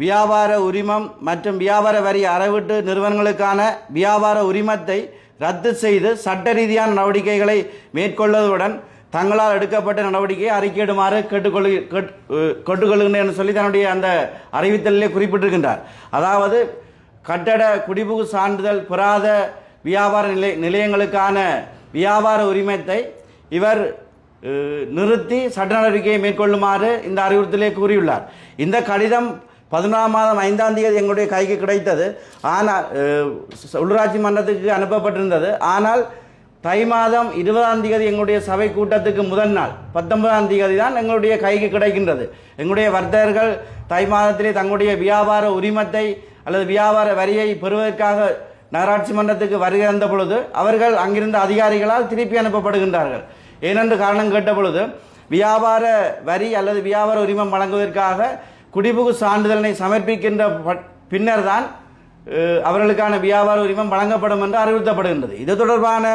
வியாபார உரிமம் மற்றும் வியாபார வரி அறவிட்டு நிறுவனங்களுக்கான வியாபார உரிமத்தை ரத்து செய்து சட்ட ரீதியான நடவடிக்கைகளை மேற்கொள்வதுடன் தங்களால் எடுக்கப்பட்ட நடவடிக்கையை அறிக்கையிடுமாறு கேட்டுக்கொள்கின்றேன் சொல்லி தன்னுடைய அந்த அறிவித்தலிலே குறிப்பிட்டிருக்கின்றார். அதாவது கட்டட குடிபுகு சான்றிதழ் பெறாத வியாபார நிலையங்களுக்கான வியாபார உரிமத்தை இவர் நிறுத்தி சட்ட நடவடிக்கையை மேற்கொள்ளுமாறு இந்த அறிவுறுத்தலே கூறியுள்ளார். இந்த கடிதம் 11ஆம் மாதம் 5ஆம் தேதி எங்களுடைய கைக்கு கிடைத்தது. ஆனால் உள்ளூராட்சி மன்றத்துக்கு அனுப்பப்பட்டிருந்தது. ஆனால் தை மாதம் 20ஆம் தேதி எங்களுடைய சபை கூட்டத்துக்கு முதல் நாள் 19ஆம் தேதி தான் எங்களுடைய கைக்கு கிடைக்கின்றது. எங்களுடைய வர்த்தகர்கள் தை மாதத்திலே தங்களுடைய வியாபார உரிமத்தை அல்லது வியாபார வரியை பெறுவதற்காக நகராட்சி மன்றத்துக்கு வருகை வந்த பொழுது அவர்கள் அங்கிருந்த அதிகாரிகளால் திருப்பி அனுப்பப்படுகின்றார்கள். ஏனென்று காரணம் கேட்ட பொழுது வியாபார வரி அல்லது வியாபார உரிமம் வழங்குவதற்காக குடிபுகு சான்றிதழை சமர்ப்பிக்கின்ற பின்னர் தான் அவர்களுக்கான வியாபார உரிமம் வழங்கப்படும் என்று அறிவுறுத்தப்படுகின்றது. இது தொடர்பான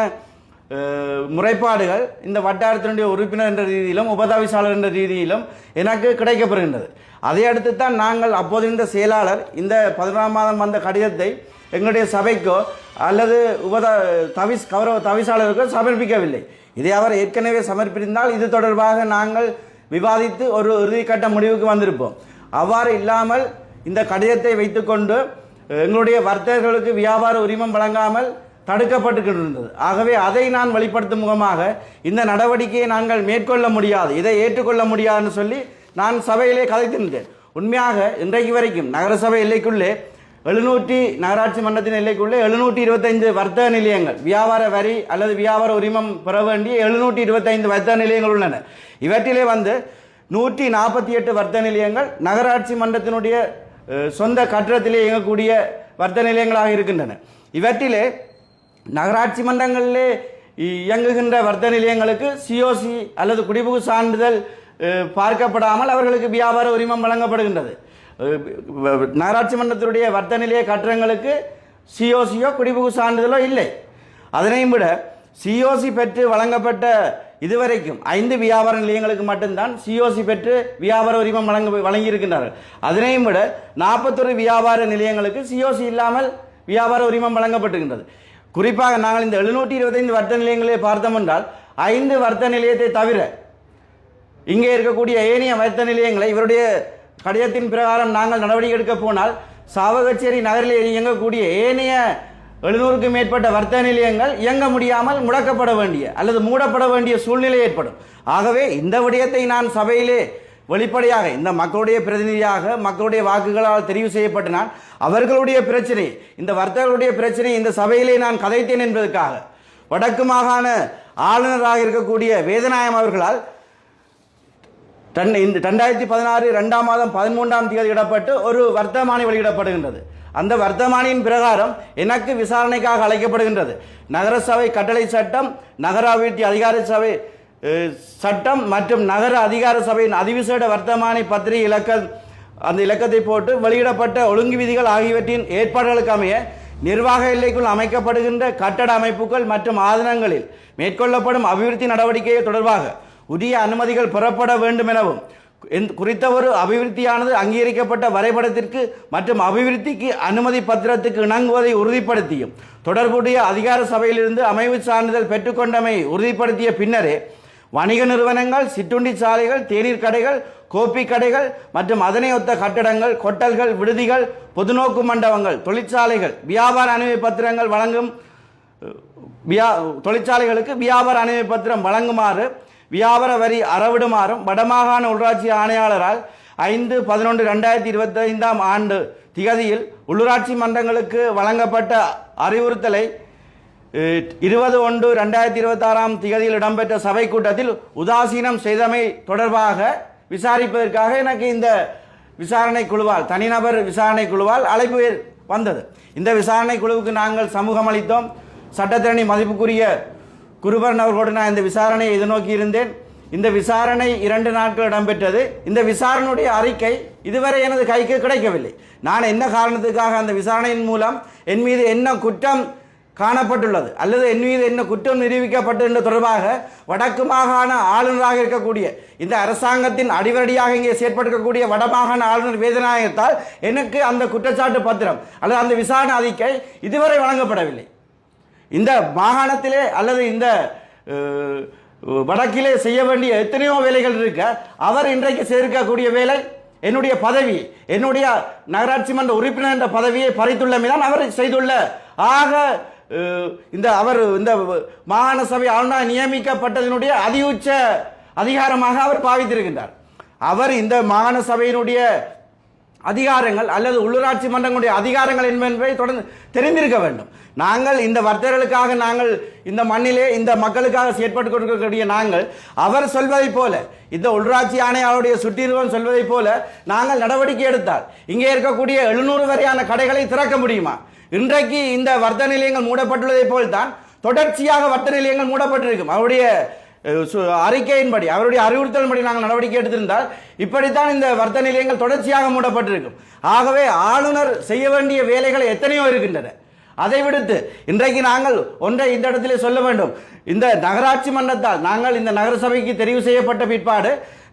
முறைப்பாடுகள் இந்த வட்டாரத்தினுடைய உறுப்பினர் என்ற ரீதியிலும் உபதவிசாளர் என்ற ரீதியிலும் எனக்கு கிடைக்கப்படுகின்றது. அதை அடுத்து தான் நாங்கள் அப்போது இந்த செயலாளர் இந்த 11ஆம் மாதம் வந்த கடிதத்தை எங்களுடைய சபைக்கோ அல்லது கௌரவ தவிசாளருக்கோ சமர்ப்பிக்கவில்லை. இதை அவர் ஏற்கனவே சமர்ப்பித்திருந்தால் இது தொடர்பாக நாங்கள் விவாதித்து ஒரு இறுதிக்கட்ட முடிவுக்கு வந்திருப்போம். அவ்வாறு இல்லாமல் இந்த கடிதத்தை வைத்துக்கொண்டு எங்களுடைய வர்த்தகர்களுக்கு வியாபார உரிமம் வழங்காமல் தடுக்கப்பட்டுக்கின்றது. ஆகவே அதை நான் வெளிப்படுத்தும் முகமாக இந்த நடவடிக்கையை நாங்கள் மேற்கொள்ள முடியாது, இதை ஏற்றுக்கொள்ள முடியாதுன்னு சொல்லி நான் சபையிலே கதைத்திருந்தேன். உண்மையாக இன்றைக்கு வரைக்கும் நகரசபை எல்லைக்குள்ளே 700 நகராட்சி மன்றத்தின் எல்லைக்குள்ளே 725 வர்த்தக நிலையங்கள் வியாபார வரி அல்லது வியாபார உரிமம் பெற வேண்டிய 725 வர்த்தக நிலையங்கள் உள்ளன. இவற்றிலே 148 வர்த்தக நிலையங்கள் நகராட்சி மன்றத்தினுடைய சொந்த கட்டடத்திலே இயங்கக்கூடிய வர்த்தக நிலையங்களாக இருக்கின்றன. இவற்றிலே நகராட்சி மன்றங்களிலே இயங்குகின்ற வர்த்தக நிலையங்களுக்கு சிஓசி அல்லது குடிபுகு சான்றிதழ் பார்க்கப்படாமல் அவர்களுக்கு வியாபார உரிமம் வழங்கப்படுகின்றது. நகராட்சி மன்றத்தினுடைய வர்த்தக நிலைய கட்டடங்களுக்கு சிஓசியோ குடிபுகு சான்றிதழோ இல்லை. அதனையும் விட சிஓசி பெற்று வழங்கப்பட்ட இதுவரைக்கும் 5 வியாபார நிலையங்களுக்கு மட்டும்தான் சிஓசி பெற்று வியாபார உரிமம் வழங்கியிருக்கின்றார்கள். அதனையும் விட 41 வியாபார நிலையங்களுக்கு சிஓசி இல்லாமல் வியாபார உரிமம் வழங்கப்பட்டிருக்கின்றது. குறிப்பாக நாங்கள் இந்த 725 வர்த்தக நிலையங்களை பார்த்தோம் என்றால் 5 வர்த்தக நிலையத்தை தவிர இங்கே இருக்கக்கூடிய ஏனைய வர்த்தக நிலையங்களை இவருடைய கடிதத்தின் பிரகாரம் நாங்கள் நடவடிக்கை எடுக்க போனால் சாவகச்சேரி நகரில் இயங்கக்கூடிய ஏனைய 700க்கும் மேற்பட்ட வர்த்தக நிலையங்கள் இயங்க முடியாமல் முடக்கப்பட வேண்டிய அல்லது மூடப்பட வேண்டிய சூழ்நிலை ஏற்படும். ஆகவே இந்த விடயத்தை நான் சபையிலே வெளிப்படையாக இந்த மக்களுடைய பிரதிநிதியாக மக்களுடைய வாக்குகளால் தெரிவு செய்யப்பட்ட நான் அவர்களுடைய பிரச்சனை இந்த வர்த்தகர்களுடைய பிரச்சனை இந்த சபையிலே நான் கதைத்தேன் என்பதற்காக வடக்கு ஆளுநராக இருக்கக்கூடிய வேதநாயகம் அவர்களால் 2016 2ஆம் மாதம் 13ஆம் தேதி இடப்பட்டு ஒரு வர்த்தமானி வெளியிடப்படுகின்றது. அந்த வர்த்தமானியின் பிரகாரம் எனக்கு விசாரணைக்காக அழைக்கப்படுகின்றது. நகரசபை கட்டளை சட்டம், நகர அபிவிருத்தி அதிகார சபை சட்டம் மற்றும் நகர அதிகார சபையின் அதிவிசேட வர்த்தமானி பத்திரிகை அந்த இலக்கத்தை போட்டு வெளியிடப்பட்ட ஒழுங்கு விதிகள் ஆகியவற்றின் ஏற்பாடுகளுக்கு அமைய நிர்வாக எல்லைக்குள் அமைக்கப்படுகின்ற கட்டட அமைப்புகள் மற்றும் ஆதனங்களில் மேற்கொள்ளப்படும் அபிவிருத்தி நடவடிக்கை தொடர்பாக உரிய அனுமதிகள் பெறப்பட வேண்டும் எனவும் குறித்த ஒரு அபிவிருத்தியானது அங்கீகரிக்கப்பட்ட வரைபடத்திற்கு மற்றும் அபிவிருத்திக்கு அனுமதி பத்திரத்துக்கு இணங்குவதை உறுதிப்படுத்தியும் தொடர்புடைய அதிகார சபையிலிருந்து அமைவு சான்றிதழ் பெற்றுக்கொண்டமை உறுதிப்படுத்திய பின்னரே வணிக நிறுவனங்கள், சிற்றுண்டி சாலைகள், தேநீர் கடைகள், கோப்பி கடைகள் மற்றும் அதனை ஒத்த கட்டடங்கள், கொட்டல்கள், விடுதிகள், பொதுநோக்கு மண்டபங்கள், தொழிற்சாலைகள் வியாபார அனுமதி பத்திரங்கள் வழங்கும் தொழிற்சாலைகளுக்கு வியாபார அனுமதி பத்திரம் வழங்குமாறு வியாபார வரி அறவிடுமாறும் வடமாகாண உள்ளாட்சி ஆணையாளரால் 5/11/2025 ஆண்டு திகதியில் உள்ளூராட்சி மன்றங்களுக்கு வழங்கப்பட்ட அறிவுறுத்தலை 20/1/2026 திகதியில் இடம்பெற்ற சபை கூட்டத்தில் உதாசீனம் செய்தமை தொடர்பாக விசாரிப்பதற்காக எனக்கு இந்த விசாரணை குழுவால் தனிநபர் விசாரணை குழுவால் அழைப்பு வந்தது. இந்த விசாரணை குழுவுக்கு நாங்கள் சமூகம் அளித்தோம். சட்டத்திரணி மதிப்புக்குரிய குருபரன் அவர்களோடு நான் இந்த விசாரணையை எதிர்நோக்கி இருந்தேன். இந்த விசாரணை 2 நாட்கள் இடம்பெற்றது. இந்த விசாரணையுடைய அறிக்கை இதுவரை எனது கைக்கு கிடைக்கவில்லை. நான் என்ன காரணத்துக்காக அந்த விசாரணையின் மூலம் என் மீது என்ன குற்றம் காணப்பட்டுள்ளது அல்லது என் மீது என்ன குற்றம் நிரூபிக்கப்பட்டது தொடர்பாக வடக்கு மாகாண ஆளுநராக இருக்கக்கூடிய இந்த அரசாங்கத்தின் அடிவரடியாக இங்கே செயற்பட்டிருக்கக்கூடிய வடமாகாண ஆளுநர் வேதநாயகத்தால் எனக்கு அந்த குற்றச்சாட்டு பத்திரம் அல்லது அந்த விசாரணை அறிக்கை இதுவரை வழங்கப்படவில்லை. இந்த மாகாணத்திலே அல்லது இந்த வடக்கிலே செய்ய வேண்டிய எத்தனையோ வேலைகள் இருக்க அவர் இன்றைக்கு சேர்க்கக்கூடிய வேலை என்னுடைய பதவி, என்னுடைய நகராட்சி மன்ற உறுப்பினர் என்ற பதவியை பறித்துள்ளமைதான் அவர் செய்துள்ள ஆக இந்த மாகாண சபை ஆளுநர் நியமிக்கப்பட்டதனுடைய அதிஉச்ச அதிகாரமாக அவர் பாவித்திருக்கின்றார். அவர் இந்த மாகாண சபையினுடைய அதிகாரங்கள் அல்லது உள்ளூராட்சி மன்றங்களுடைய அதிகாரங்கள் என்பதை தொடர்ந்து தெரிந்திருக்க வேண்டும். நாங்கள் இந்த வர்த்தகர்களுக்காக நாங்கள் இந்த மண்ணிலே இந்த மக்களுக்காக செயற்பட்டு கொண்டிருக்கக்கூடிய நாங்கள் அவர் சொல்வதை போல இந்த உள்ளூராட்சி ஆணையாளருடைய சுற்றீர்வன் சொல்வதை போல நாங்கள் நடவடிக்கை எடுத்தால் இங்கே இருக்கக்கூடிய 700 வரையான கடைகளை திறக்க முடியுமா? இன்றைக்கு இந்த வர்த்தக நிலையங்கள் மூடப்பட்டுள்ளதை போல்தான் தொடர்ச்சியாக வர்த்தக நிலையங்கள் மூடப்பட்டிருக்கும். அவருடைய அறிக்கையின்படி அவருடைய அறிவுறுத்தலின்படி நாங்கள் நடவடிக்கை எடுத்திருந்தால் இப்படித்தான் இந்த வர்த்தக நிலையங்கள் தொடர்ச்சியாக மூடப்பட்டிருக்கும். ஆகவே ஆளுநர் செய்ய வேண்டிய வேலைகள் எத்தனையோ இருக்கின்றன. அதை விடுத்து இன்றைக்கு நாங்கள் ஒன்றை இந்த இடத்திலே சொல்ல வேண்டும். இந்த நகராட்சி மன்றத்தால் நாங்கள் இந்த நகர சபைக்கு தெரிவு செய்யப்பட்ட பிற்பாடு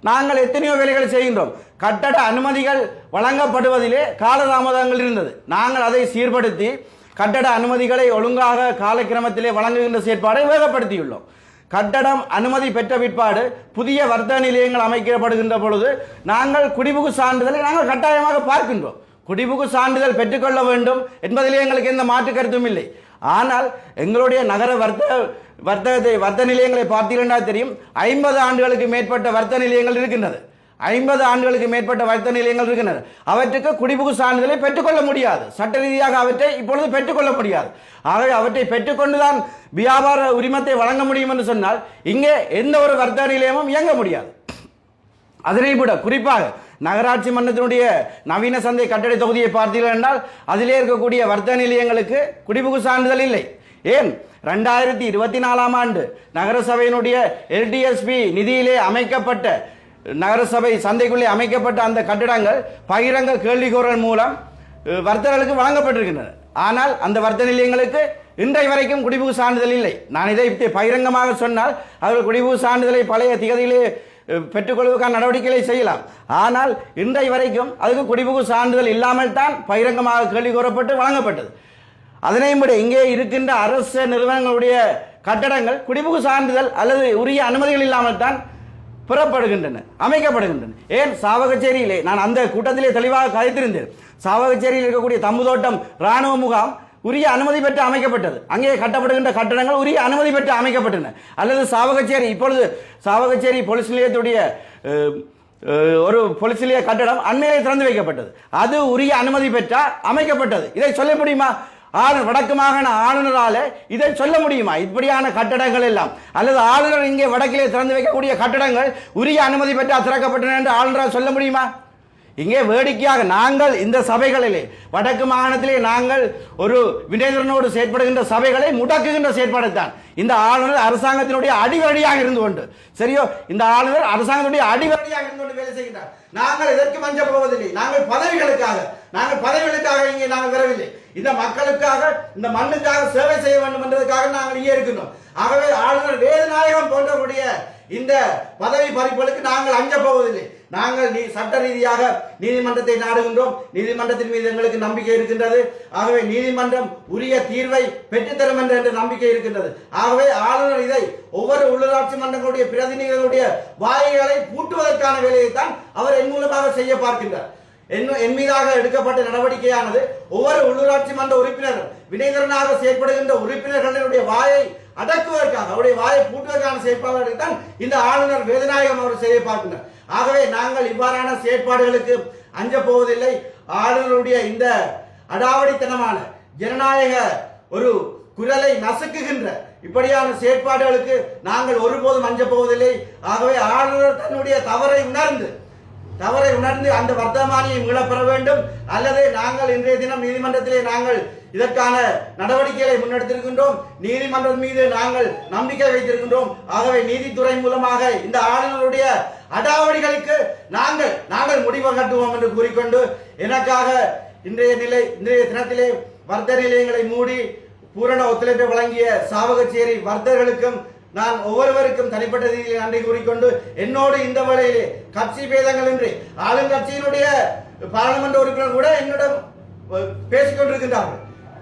நாங்கள் எத்தனையோ வேலைகளை செய்கின்றோம். கட்டட அனுமதிகள் வழங்கப்படுவதிலே காலதாமதங்கள் இருந்தது. நாங்கள் அதை சீர்படுத்தி கட்டட அனுமதிகளை ஒழுங்காக காலக்கிரமத்திலே வழங்குகின்ற செயற்பாடை வேகப்படுத்தியுள்ளோம். கட்டடம் அனுமதி பெற்ற பிற்பாடு புதிய வர்த்தக நிலையங்கள் அமைக்கப்படுகின்ற பொழுது நாங்கள் குடிபுகு சான்றிதழை நாங்கள் கட்டாயமாக பார்க்கின்றோம். குடிபுகு சான்றிதழ் பெற்றுக்கொள்ள வேண்டும் என்பதிலே எங்களுக்கு எந்த மாற்று கருத்தும் இல்லை. ஆனால் எங்களுடைய நகர வர்த்தக நிலையங்களை பார்த்தீங்கன்னா தெரியும், 50 ஆண்டுகளுக்கு மேற்பட்ட வர்த்தக நிலையங்கள் இருக்கின்றது. 50 ஆண்டுகளுக்கு மேற்பட்ட வர்த்தக நிலையங்கள் இருக்கின்றன. அவற்றுக்கு குடிபுகு சான்றிதழை பெற்றுக்கொள்ள முடியாது. சட்ட ரீதியாக அவற்றை இப்பொழுது பெற்றுக்கொள்ள முடியாது. ஆகவே அவற்றை பெற்றுக்கொண்டுதான் வியாபார உரிமத்தை வழங்க முடியும் என்று சொன்னால் இங்கே எந்த ஒரு வர்த்தக நிலையமும் இயங்க முடியாது. அதனை விட குறிப்பாக நகராட்சி மன்றத்தினுடைய நவீன சந்தை கட்டட தொகுதியை பார்த்தீர்கள் என்றால் அதிலே இருக்கக்கூடிய வர்த்தக நிலையங்களுக்கு குடிபுகு சான்றிதழ் இல்லை. ஏன் 2024 ஆண்டு நகரசபையினுடைய எல்டிஎஸ்பி நிதியிலே அமைக்கப்பட்ட நகரசபை சந்தைக்குள்ளே அமைக்கப்பட்ட அந்த கட்டிடங்கள் பகிரங்க கேள்விக்கூறல் மூலம் வர்த்தகர்களுக்கு வழங்கப்பட்டிருக்கின்றன. ஆனால் அந்த வர்த்தக நிலையங்களுக்கு இன்றைய வரைக்கும் குடிபுகு சான்றிதழ் இல்லை. நான் இதை பகிரங்கமாக சொன்னால் அவர்கள் குடிபுகு சான்றிதழை பழைய திகதியிலே பெற்றுக்கொள்வதற்கான நடவடிக்கைகளை செய்யலாம். ஆனால் இன்றைய வரைக்கும் அதுக்கு குடிபுகு சான்றிதழ் இல்லாமல் தான் பகிரங்கமாக கேள்வி கூறப்பட்டு வழங்கப்பட்டது. அதனையும் விட இங்கே இருக்கின்ற அரசு நிறுவனங்களுடைய கட்டடங்கள் குடிபுகு சான்றிதழ் அல்லது உரிய அனுமதிகள் இல்லாமல் தான் புறப்படுகின்றன, அமைக்கப்படுகின்றன. ஏன் சாவகச்சேரியிலே நான் அந்த கூட்டத்திலே தெளிவாக கதைத்திருந்தேன். சாவகச்சேரியில் இருக்கக்கூடிய தம்புதோட்டம் இராணுவ முகாம் உரிய அனுமதி பெற்று அமைக்கப்பட்டது. அங்கே கட்டப்படுகின்ற கட்டடங்கள் உரிய அனுமதி பெற்று அமைக்கப்பட்டன. அல்லது சாவகச்சேரி இப்பொழுது சாவகச்சேரி போலீஸ் நிலையத்துடைய ஒரு போலீஸ் நிலைய கட்டடம் அண்மையிலே திறந்து வைக்கப்பட்டது. அது உரிய அனுமதி பெற்றால் அமைக்கப்பட்டது. இதை சொல்ல முடியுமா? வடக்கு மாகாண ஆளுநரால இதை சொல்ல முடியுமா? இப்படியான கட்டடங்கள் எல்லாம் அல்லது ஆளுநர் இங்கே வடக்கிலே திறந்து வைக்கக்கூடிய கட்டடங்கள் உரிய அனுமதி பெற்றால் திறக்கப்பட்டன என்று ஆளுநரால் சொல்ல முடியுமா? இங்கே வேடிக்கையாக நாங்கள் இந்த சபைகளிலே வடக்கு மாகாணத்திலே நாங்கள் ஒரு வினைத்திறனோடு செயற்படுகின்ற சபைகளை முடக்குகின்ற செயற்பாடுத்தான் இந்த ஆளுநர் அரசாங்கத்தினுடைய அடிவடியாக இருந்து கொண்டு சரியோ இந்த ஆளுநர் அரசாங்கத்தினுடைய அடிவடியாக இருந்து கொண்டு வேலை செய்கின்றார். நாங்கள் எதற்கு மஞ்ச போவதில்லை. நாங்கள் பதவிகளுக்காக இங்கே நாங்கள் வரவில்லை. இந்த மக்களுக்காக இந்த மண்ணுக்காக சேவை செய்ய வேண்டும் என்பதற்காக நாங்கள் இங்கே இருக்கின்றோம். ஆகவே ஆளுநர் வேதநாயகம் போன்றவருடைய இந்த பதவி பறிப்புகளுக்கு நாங்கள் அஞ்ச போவதில்லை. நாங்கள் சட்ட ரீதியாக நீதிமன்றத்தை நாடுகின்றோம். நீதிமன்றத்தின் மீது எங்களுக்கு நம்பிக்கை இருக்கின்றது. ஆகவே நீதிமன்றம் உரிய தீர்வை பெற்றுத்தரும் என்ற நம்பிக்கை இருக்கின்றது. ஆகவே ஆளுநர் இதை ஒவ்வொரு உள்ளூராட்சி மன்றங்களுடைய பிரதிநிதிகளுடைய வாய்களை பூட்டுவதற்கான வேலையைத்தான் அவர் என் மூலமாக செய்ய பார்க்கின்றார். என் மீதாக எடுக்கப்பட்ட நடவடிக்கையானது ஒவ்வொரு உள்ளூராட்சி மன்ற உறுப்பினரும் வினைத்திறனாக செயற்படுகின்ற உறுப்பினர்களுடைய வாயை அடக்குவதற்காக அவருடைய வாயை பூட்டுவதற்கான செயற்பாடுகளை தான் இந்த ஆளுநர் வேதநாயகம் அவர் செய்ய பார்க்கின்றார். ஆகவே நாங்கள் இவ்வாறான செயற்பாடுகளுக்கு அஞ்ச போவதில்லை. ஆளுநருடைய இந்த அடாவடித்தனமான ஜனநாயக ஒரு குரலை நசுக்குகின்ற இப்படியான செயற்பாடுகளுக்கு நாங்கள் ஒருபோதும் அஞ்ச போவதில்லை. ஆகவே ஆளுநர் தன்னுடைய தவறை உணர்ந்து அந்த வர்த்தமானியை மீளப்பெற வேண்டும். அல்லது நாங்கள் இன்றைய தினம் நீதிமன்றத்திலே நாங்கள் இதற்கான நடவடிக்கைகளை முன்னெடுத்திருக்கின்றோம். நீதிமன்றம் மீது நாங்கள் நம்பிக்கை வைத்திருக்கின்றோம். ஆகவே நீதித்துறை மூலமாக இந்த ஆளுநருடைய அடாவடிகளுக்கு நாங்கள் முடிவு கட்டுவோம் என்று கூறிக்கொண்டு எனக்காக இன்றைய தினத்திலே வர்த்தக நிலையங்களை மூடி பூரண ஒத்துழைப்பை வழங்கிய சாவகச்சேரி வர்த்தகர்களுக்கும் நான் ஒவ்வொருவருக்கும் தனிப்பட்ட ரீதியில் நன்றி கூறிக்கொண்டு என்னோடு இந்த வேளையிலே கட்சி பேதங்கள் இன்றி ஆளுங்கட்சியினுடைய பாராளுமன்ற உறுப்பினர் கூட என்னிடம் பேசிக் கொண்டிருக்கின்றார்கள்.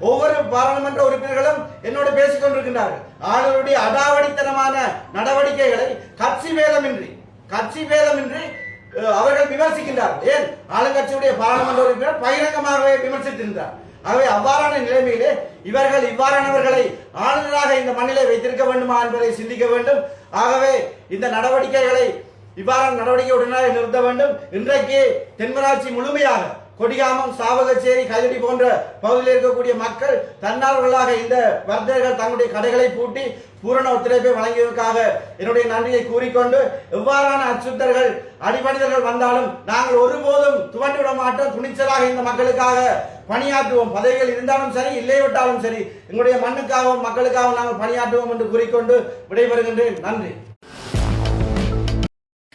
ஒவ்வொரு பாராளுமன்ற உறுப்பினர்களும் என்னோடு பேசிக் கொண்டிருக்கின்றார்கள். ஆளுநருடைய அடாவடித்தனமான நடவடிக்கைகளை கட்சி பேதமின்றி அவர்கள் விமர்சிக்கின்றார்கள். ஏன் ஆளுங்கட்சியுடைய பாராளுமன்ற உறுப்பினர் பகிரங்கமாகவே விமர்சித்திருந்தார். ஆகவே அவ்வாறான நிலைமையிலே இவர்கள் இவ்வாறானவர்களை ஆளுநராக இந்த மண்ணிலே வைத்திருக்க வேண்டுமா என்பதை சிந்திக்க வேண்டும். ஆகவே இந்த நடவடிக்கைகளை இவ்வாறான நடவடிக்கையுடனே நிறுத்த வேண்டும். இன்றைக்கு தென்மராட்சி முழுமையாக கொடிகாமம், சாவகச்சேரி, கைதடி போன்ற பகுதியில் இருக்கக்கூடிய மக்கள் தன்னார்வலாக இந்த வர்த்தகர்கள் தங்களுடைய கடைகளை பூட்டி பூரண ஒத்துழைப்பை வழங்கியதற்காக என்னுடைய நன்றியை கூறிக்கொண்டு எவ்வாறான அச்சுறுத்தல்கள் அடிமனிதர்கள் வந்தாலும் நாங்கள் ஒருபோதும் துவண்டிவிட மாட்டோம். துணிச்சலாக இந்த மக்களுக்காக பணியாற்றுவோம். பதவிகள் இருந்தாலும் சரி, இல்லைவிட்டாலும் சரி, எங்களுடைய மண்ணுக்காகவும் மக்களுக்காகவும் நாங்கள் பணியாற்றுவோம் என்று கூறிக்கொண்டு விடைபெறுகின்றேன். நன்றி.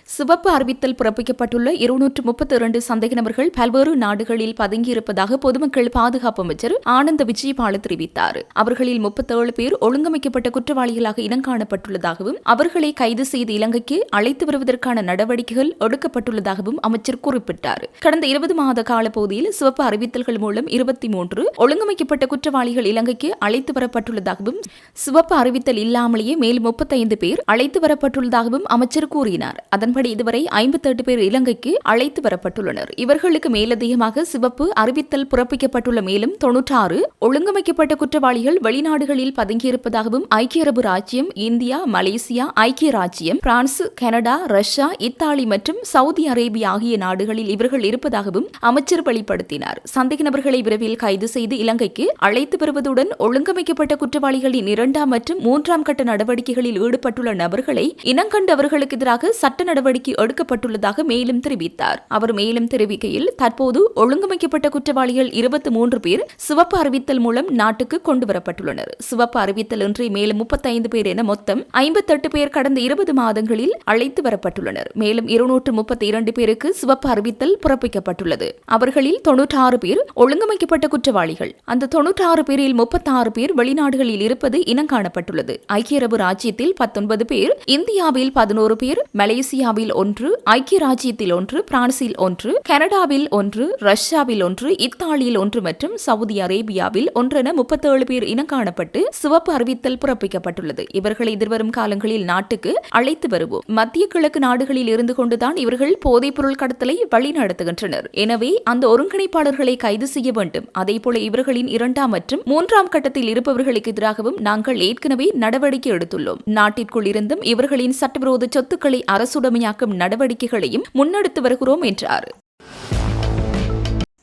சிவப்பு அறிவித்தல் பிறப்பிக்கப்பட்டுள்ள 232 சந்தேக நபர்கள் பல்வேறு நாடுகளில் பதுங்கியிருப்பதாக பொதுமக்கள் பாதுகாப்பு அமைச்சர் ஆனந்த விஜயபால தெரிவித்தார். அவர்களில் 37 பேர் ஒழுங்கமைக்கப்பட்ட குற்றவாளிகளாக இனங்காணப்பட்டுள்ளதாகவும் அவர்களை கைது செய்து இலங்கைக்கு அழைத்து வருவதற்கான நடவடிக்கைகள் எடுக்கப்பட்டுள்ளதாகவும் அமைச்சர் குறிப்பிட்டார். கடந்த 20 மாத காலப்பகுதியில் சிவப்பு அறிவித்தல்கள் மூலம் 23 ஒழுங்கமைக்கப்பட்ட குற்றவாளிகள் இலங்கைக்கு அழைத்து வரப்பட்டுள்ளதாகவும் சிவப்பு அறிவித்தல் இல்லாமலேயே மேலும் 35 பேர் அழைத்து வரப்பட்டுள்ளதாகவும் அமைச்சர் கூறினார். அதன்படி இதுவரை 58 பேர் இலங்கைக்கு அழைத்து வரப்பட்டுள்ளனர். இவர்களுக்கு மேலதிகமாக சிவப்பு அறிவித்தல் பிறப்பிக்கப்பட்டுள்ள மேலும் 96 ஒழுங்கமைக்கப்பட்ட குற்றவாளிகள் வெளிநாடுகளில் பதுங்கியிருப்பதாகவும் ஐக்கிய அரபு ராச்சியம், இந்தியா, மலேசியா, ஐக்கிய ராச்சியம், பிரான்ஸ், கனடா, ரஷ்யா, இத்தாலி மற்றும் சவுதி அரேபியா ஆகிய நாடுகளில் இவர்கள் இருப்பதாகவும் அமைச்சர் வெளிப்படுத்தினார். சந்தேக நபர்களை விரைவில் கைது செய்து இலங்கைக்கு அழைத்து வருவதுடன் ஒழுங்கமைக்கப்பட்ட குற்றவாளிகளின் 2ஆம் மற்றும் 3ஆம் கட்ட நடவடிக்கைகளில் ஈடுபட்டுள்ள நபர்களை இனங்கண்டவர்களுக்கு எதிராக சட்ட நடவடிக்கை எடுக்கப்பட்டுள்ளதாக மேலும் தெரிவித்தார். அவர் மேலும் தெரிவிக்கையில் தற்போது ஒழுங்கமைக்கப்பட்ட குற்றவாளிகள் 23 பேர் சிவப்பு அறிவித்தல் மூலம் நாட்டுக்கு கொண்டுவரப்பட்டுள்ளனர். சிவப்பு அறிவித்தல் இன்றி மேலும் 35 பேர் என மொத்தம் 58 பேர் கடந்த 20 மாதங்களில் அழைத்து வரப்பட்டுள்ளனர். மேலும் 232 பேருக்கு சிவப்பு அறிவித்தல் பிறப்பிக்கப்பட்டுள்ளது. அவர்களில் 96 பேர் ஒழுங்கமைக்கப்பட்ட குற்றவாளிகள். அந்த 96 பேரில் 36 பேர் வெளிநாடுகளில் இருப்பது இனங்காணப்பட்டுள்ளது. ஐக்கிய அரபு ராச்சியத்தில் 19 பேர், இந்தியாவில் 11 பேர், மலேசியாவில் 1, ஐக்கிய ராச்சியத்தில் 1, பிரான்சில் 1, கனடாவில் 1, ரஷ்யாவில் 1, இத்தாலியில் 1 மற்றும் சவுதி அரேபியாவில் 1 என 37 பேர் இனங்காணப்பட்டு சிவப்பு அறிவித்தல் பிறப்பிக்கப்பட்டுள்ளது. இவர்களை எதிர்வரும் காலங்களில் நாட்டுக்கு அழைத்து வருவோம். மத்திய கிழக்கு நாடுகளில் இருந்து கொண்டுதான் இவர்கள் போதைப் பொருள் கடத்தலை வழிநடத்துகின்றனர். எனவே அந்த ஒருங்கிணைப்பாளர்களை கைது செய்ய வேண்டும். அதேபோல இவர்களின் 2ஆம் மற்றும் 3ஆம் கட்டத்தில் இருப்பவர்களுக்கு எதிராகவும் நாங்கள் ஏற்கனவே நடவடிக்கை எடுத்துள்ளோம். நாட்டிற்குள் இருந்தும் இவர்களின் சட்டவிரோத சொத்துக்களை அரசுடைமையாக்கும் நடவடிக்கைகளையும் முன்னெடுத்து வருகிறோம் என்றார்.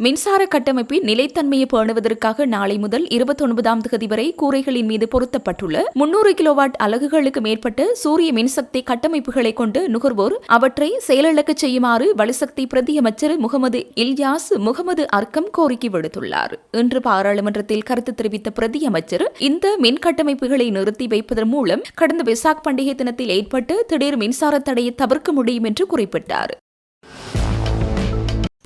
மின்சார கட்டமைப்பின் நிலைத்தன்மையை பேணுவதற்காக நாளை முதல் 29ஆம் தேதி வரை கூரைகளின் மீது பொருத்தப்பட்டுள்ள 300 கிலோவாட் அலகுகளுக்கு மேற்பட்ட சூரிய மின்சக்தி கட்டமைப்புகளை கொண்டு நுகர்வோர் அவற்றை செயலிழக்க செய்யுமாறு வலுசக்தி பிரதி அமைச்சர் முகமது இல்யாஸ் முகமது அர்க்கம் கோரிக்கை விடுத்துள்ளார். இன்று பாராளுமன்றத்தில் கருத்து தெரிவித்த பிரதி அமைச்சர் இந்த மின் கட்டமைப்புகளை நிறுத்தி வைப்பதன் மூலம் கடந்த வெசாக் பண்டிகை தினத்தில் ஏற்பட்ட திடீர் மின்சார தடையை தவிர்க்க முடியும் என்று குறிப்பிட்டார்.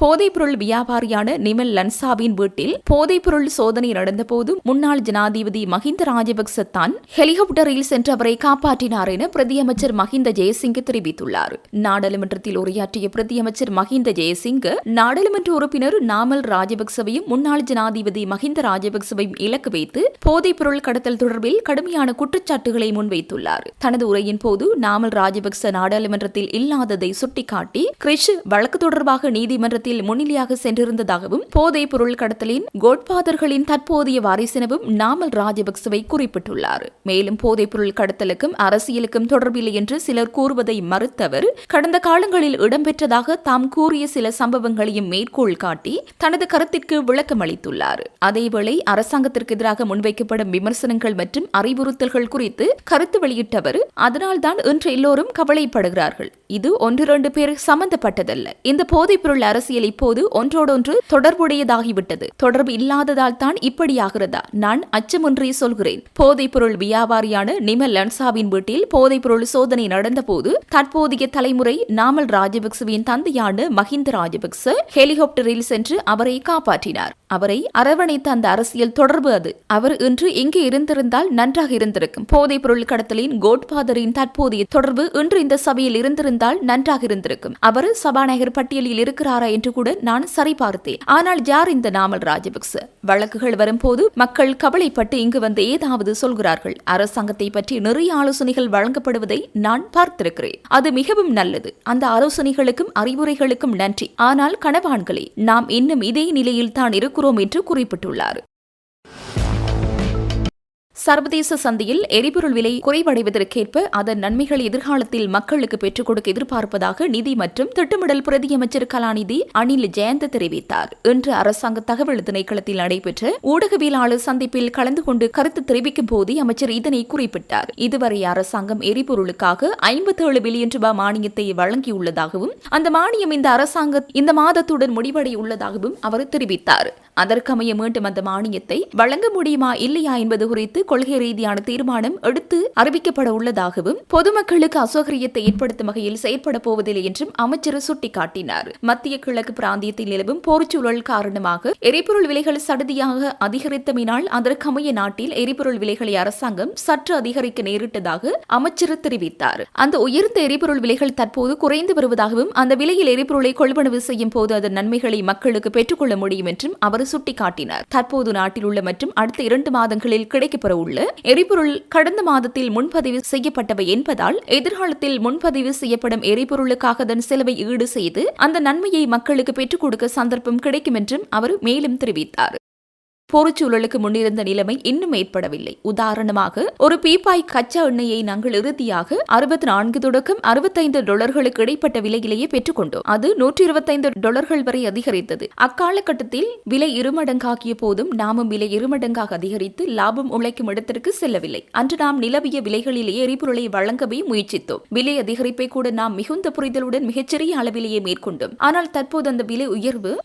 போதைப்பொருள் வியாபாரியான நிமல் லன்சாவின் வீட்டில் போதைப்பொருள் சோதனை நடந்தபோது முன்னாள் ஜனாதிபதி மஹிந்த ராஜபக்ச தான் ஹெலிகாப்டரில் சென்று அவரை காப்பாற்றினார் என பிரதியமைச்சர் மஹிந்த ஜெயசிங்க தெரிவித்துள்ளார். நாடாளுமன்றத்தில் உரையாற்றிய பிரதியமைச்சர் மஹிந்த ஜெயசிங்க நாடாளுமன்ற உறுப்பினர் நாமல் ராஜபக்சவையும் முன்னாள் ஜனாதிபதி மஹிந்த ராஜபக்சவையும் இலக்கு வைத்து போதைப்பொருள் கடத்தல் தொடர்பில் கடுமையான குற்றச்சாட்டுகளை முன்வைத்துள்ளார். தனது உரையின் போது நாமல் ராஜபக்ச நாடாளுமன்றத்தில் இல்லாததை சுட்டிக்காட்டி கிரிஷ் வழக்கு தொடர்பாக நீதிமன்றத்தில் நீதிமன்றத்தில் முன்னிலையாக சென்றிருந்ததாகவும் போதைப் பொருள் கடத்தலின் கோட்பாதர்களின் தற்போதைய வாரிசெனவும் நாமல் ராஜபக்சவை குறிப்பிட்டுள்ளார். மேலும் போதைப் பொருள் கடத்தலுக்கும் அரசியலுக்கும் தொடர்பில்லை என்று சிலர் கூறுவதை மறுத்தவர் கடந்த காலங்களில் இடம்பெற்றதாக தாம் கூறிய சில சம்பவங்களையும் மேற்கோள் காட்டி தனது கருத்திற்கு விளக்கம் அளித்துள்ளார். அதேவேளை அரசாங்கத்திற்கு எதிராக முன்வைக்கப்படும் விமர்சனங்கள் மற்றும் அறிவுறுத்தல்கள் குறித்து கருத்து வெளியிட்டவர், அதனால்தான் இன்று எல்லோரும் கவலைப்படுகிறார்கள். இது 1-2 பேர் சம்பந்தப்பட்டதல்ல. இந்த போதைப் பொருள் அரசியல் இப்போது ஒன்றோடொன்று தொடர்புடையதாகிவிட்டது. தொடர்பு இல்லாததால் தான் இப்படியாகிறதா? நான் அச்சமொன்றே சொல்கிறேன். போதைப் பொருள் வியாபாரியான நிமல் லன்சாவின் வீட்டில் போதைப் பொருள் சோதனை நடந்தபோது தற்போதைய தலைமுறை நாமல் ராஜபக்சவின் தந்தையான மஹிந்த ராஜபக்ச ஹெலிகாப்டரில் சென்று அவரை காப்பாற்றினார். அவரை அரவணைத்த அந்த அரசியல் தொடர்பு அது. அவர் இன்று இங்கே இருந்திருந்தால் நன்றாக இருந்திருக்கும். போதைப் பொருள் கடத்தலின் கோட்பாதரின் தற்போதைய தொடர்பு இன்று இந்த சபையில் இருந்திருந்தால் நன்றாக இருந்திருக்கும். அவர் சபாநாயகர் பட்டியலில் இருக்கிறாரா என்று கூட நான் சரிபார்த்தேன். ஆனால் யார் இந்த நாமல் ராஜபக்ச? வழக்குகள் வரும்போது மக்கள் கவலைப்பட்டு இங்கு வந்து ஏதாவது சொல்கிறார்கள். அரசாங்கத்தை பற்றி நிறைய ஆலோசனைகள் வழங்கப்படுவதை நான் பார்த்திருக்கிறேன். அது மிகவும் நல்லது. அந்த ஆலோசனைகளுக்கும் அறிவுரைகளுக்கும் நன்றி. ஆனால் கனவான்களே, நாம் இன்னும் இதே நிலையில் தான் இருக்கிறோம் என்று குறிப்பிட்டுள்ளார். சர்வதேச சந்தையில் எரிபொருள் விலை குறைவடைவதற்கேற்ப அதன் நன்மைகள் எதிர்காலத்தில் மக்களுக்கு பெற்றுக் கொடுக்க எதிர்பார்ப்பதாக நிதி மற்றும் திட்டமிடல் பிரதியமைச்சர் கலாநிதி அனில் ஜெயந்த் தெரிவித்தார். இன்று அரசாங்க தகவல் திணைக்களத்தில் நடைபெற்ற ஊடகவியலாளர் சந்திப்பில் கலந்து கொண்டு கருத்து தெரிவிக்கும் போதே அமைச்சர் இதனை குறிப்பிட்டார். இதுவரை அரசாங்கம் எரிபொருளுக்காக 57 பில்லியன் ரூபாய் மானியத்தை வழங்கியுள்ளதாகவும் அந்த மானியம் இந்த மாதத்துடன் முடிவடைய உள்ளதாகவும் அவர் தெரிவித்தார். அதற்கமைய மீண்டும் அந்த மானியத்தை வழங்க முடியுமா இல்லையா என்பது குறித்து கொள்கை ரீதியான தீர்மானம் எடுத்து அறிவிக்கப்பட உள்ளதாகவும் பொதுமக்களுக்கு அசௌகரியத்தை ஏற்படுத்தும் வகையில் செயற்பட போவதில்லை என்றும் அமைச்சர் சுட்டிக்காட்டினார். மத்திய கிழக்கு பிராந்தியத்தில் நிலவும் போர்ச்சூழல் காரணமாக எரிபொருள் விலைகள் சடுதியாக அதிகரித்தமையினால் அதற்கமைய நாட்டில் எரிபொருள் விலைகளை அரசாங்கம் சற்று அதிகரிக்க நேரிட்டதாக அமைச்சர் தெரிவித்தார். அந்த உயர்ந்த எரிபொருள் விலைகள் தற்போது குறைந்து வருவதாகவும் அந்த விலையில் எரிபொருளை கொள்வனவு செய்யும் போது அதன் நன்மைகளை மக்களுக்கு பெற்றுக்கொள்ள முடியும் என்றும் அவர் சுட்டிக்காட்டினார். தற்போது நாட்டில் உள்ள மற்றும் அடுத்த 2 மாதங்களில் கிடைக்கப்பெற உள்ள எரிபொருள் கடந்த மாதத்தில் முன்பதிவு செய்யப்பட்டவை என்பதால் எதிர்காலத்தில் முன்பதிவு செய்யப்படும் எரிபொருளுக்காக அதன் செலவை ஈடு செய்து அந்த நன்மையை மக்களுக்கு பெற்றுக் கொடுக்க சந்தர்ப்பம் கிடைக்கும் என்றும் அவர் மேலும் தெரிவித்தார். போர்ச்சூழலுக்கு முன்னிருந்த நிலைமை இன்னும் ஏற்படவில்லை. உதாரணமாக ஒரு பீப்பாய் கச்சா எண்ணெயை நாங்கள் இறுதியாக $64 தொடக்கம் $65 இடைப்பட்ட விலையிலேயே பெற்றுக்கொண்டோம். அது $125 வரை அதிகரித்தது. அக்காலகட்டத்தில் விலை இருமடங்காகிய போதும் நாமும் விலை இருமடங்காக அதிகரித்து லாபம் உழைக்கும் இடத்திற்கு செல்லவில்லை. அன்று நாம் நிலவிய விலைகளிலேயே எரிபொருளை வழங்கவே முயற்சித்தோம். விலை அதிகரிப்பை கூட நாம் மிகுந்த புரிதலுடன் மிகச்சிறிய அளவிலேயே மேற்கொண்டோம். ஆனால் தற்போது அந்த விலை உயர்வு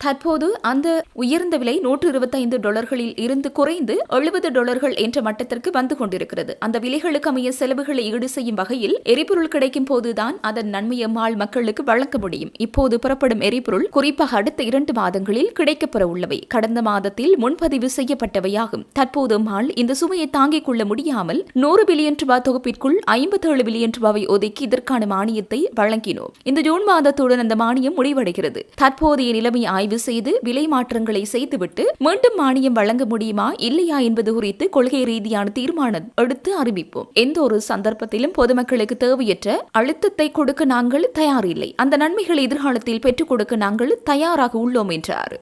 அந்த உயர்ந்த விலை $125 இருந்து குறைந்து $70 என்ற மட்டத்திற்கு வந்து கொண்டிருக்கிறது. அந்த விலைகளுக்கு அமைய செலவுகளை ஈடு செய்யும் வகையில் எரிபொருள் கிடைக்கும் போதுதான் அதன் நன்மையை மக்களுக்கு வழங்க முடியும். இப்போது புறப்படும் எரிபொருள் குறிப்பாக அடுத்த 2 மாதங்களில் கிடைக்கப்பெற உள்ளவை கடந்த மாதத்தில் முன்பதிவு செய்யப்பட்டவையாகும். தற்போது இந்த சுமையை தாங்கிக் கொள்ள முடியாமல் $100 பில்லியன் தொகுப்பிற்குள் $57 பில்லியன் ஒதுக்கி இதற்கான மானியத்தை வழங்கினோம். இந்த ஜூன் மாதத்துடன் அந்த மானியம் முடிவடைகிறது. தற்போதைய நிலைமை ஆய்வு செய்து விலை மாற்றங்களை செய்துவிட்டு மீண்டும் மானியம் வழங்க முடியுமா இல்லையா என்பது குறித்து கொள்கை ரீதியான தீர்மானம் எடுத்து அறிவிப்போம். எந்த ஒரு சந்தர்ப்பத்திலும் பொதுமக்களுக்கு தேவையற்ற அழுத்தத்தை கொடுக்க நாங்கள் தயாரில்லை. அந்த நன்மைகளை எதிர்காலத்தில் பெற்றுக் கொடுக்க நாங்கள் தயாராக உள்ளோம் என்றார்.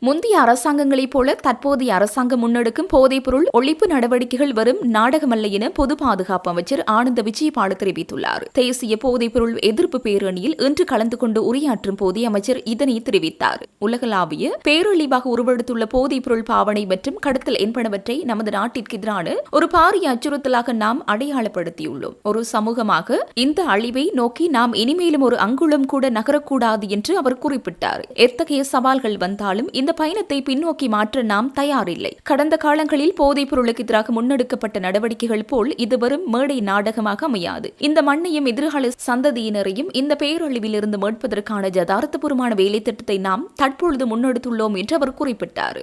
முந்தைய அரசாங்கங்களைப் போல தற்போதைய அரசாங்கம் முன்னெடுக்கும் போதைப்பொருள் ஒழிப்பு நடவடிக்கைகள் வரும் நாடகமல்ல என பொது பாதுகாப்பு அமைச்சர் ஆனந்த விஜயபால தெரிவித்துள்ளார். தேசிய போதைப்பொருள் எதிர்ப்பு பேரணியில் இன்று கலந்து கொண்டு உரையாற்றும் போதே அமைச்சர் இதனை தெரிவித்தார். உலகளாவிய பேரழிவாக உருவெடுத்துள்ள போதைப்பொருள் பாவனை மற்றும் கடத்தல் என்பனவற்றை நமது நாட்டிற்கு எதிரான ஒரு பாரிய அச்சுறுத்தலாக நாம் அடையாளப்படுத்தியுள்ளோம். ஒரு சமூகமாக இந்த அழிவை நோக்கி நாம் இனிமேலும் ஒரு அங்குலம் கூட நகரக்கூடாது என்று அவர் குறிப்பிட்டார். எத்தகைய சவால்கள் வந்தாலும் இந்த பயணத்தை பின்னோக்கி மாற்ற நாம் தயாரில்லை. கடந்த காலங்களில் போதைப் பொருளுக்கு எதிராக முன்னெடுக்கப்பட்ட நடவடிக்கைகள் போல் இது வரும் மேடை நாடகமாக அமையாது. இந்த மண்ணையும் எதிர்கால சந்ததியினரையும் இந்த பேரழிவிலிருந்து மீட்பதற்கான யதார்த்தபூர்வமான வேலை திட்டத்தை நாம் தற்பொழுது முன்னெடுத்துள்ளோம் என்று அவர் குறிப்பிட்டார்.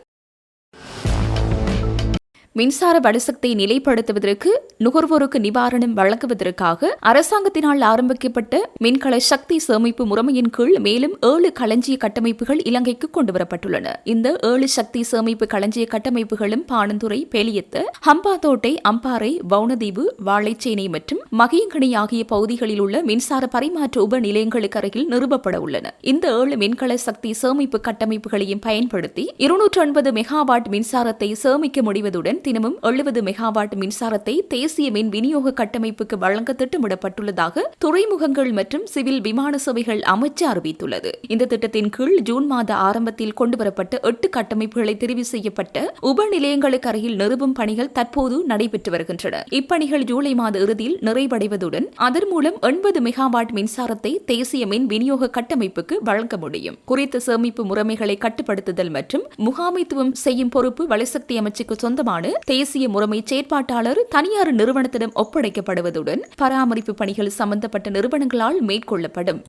மின்சார வலுசக்தியை நிலைப்படுத்துவதற்கு நுகர்வோருக்கு நிவாரணம் வழங்குவதற்காக அரசாங்கத்தினால் ஆரம்பிக்கப்பட்ட மின்கல சக்தி சேமிப்பு முறைமையின் கீழ் மேலும் 7 களஞ்சிய கட்டமைப்புகள் இலங்கைக்கு கொண்டுவரப்பட்டுள்ளன. இந்த 7 சக்தி சேமிப்பு களஞ்சிய கட்டமைப்புகளும் பாணந்துறை, பெலியத்த, ஹம்பாந்தோட்டை, அம்பாறை, வவுணதீவு, வாழைச்சேனை மற்றும் மகியங்கனி ஆகிய பகுதிகளில் உள்ள மின்சார பரிமாற்ற உப நிலையங்களுக்கு அருகில் நிறுவப்பட உள்ளன. இந்த 7 மின்கல சக்தி சேமிப்பு கட்டமைப்புகளையும் பயன்படுத்தி 209 மெகாவாட் மின்சாரத்தை சேமிக்க முடிவதுடன் தினமும் 70 மெகாவாட் மின்சாரத்தை தேசிய மின் விநியோக கட்டமைப்புக்கு வழங்க திட்டமிடப்பட்டுள்ளதாக துறைமுகங்கள் மற்றும் சிவில் விமான சேவைகள் அமைச்சு அறிவித்துள்ளது. இந்த திட்டத்தின் கீழ் ஜூன் மாத ஆரம்பத்தில் கொண்டுவரப்பட்ட 8 கட்டமைப்புகளை தெரிவு செய்யப்பட்ட உப நிலையங்களுக்கு அருகில் நிறுவும் பணிகள் தற்போது நடைபெற்று வருகின்றன. இப்பணிகள் ஜூலை மாத இறுதியில் நிறைவடைவதுடன் அதன் மூலம் 80 மெகாவாட் மின்சாரத்தை தேசிய மின் விநியோக கட்டமைப்புக்கு வழங்க முடியும். குறித்த சேமிப்பு முறைமைகளை கட்டுப்படுத்துதல் மற்றும் முகாமைத்துவம் செய்யும் பொறுப்பு வலுசக்தி அமைச்சுக்கு சொந்தமான தேசிய முறைமை செயற்பாட்டாளர் தனியார் நிறுவனத்திடம் ஒப்படைக்கப்படுவதுடன் பராமரிப்பு பணிகள் சம்பந்தப்பட்ட நிறுவனங்களால் மேற்கொள்ளப்படும்.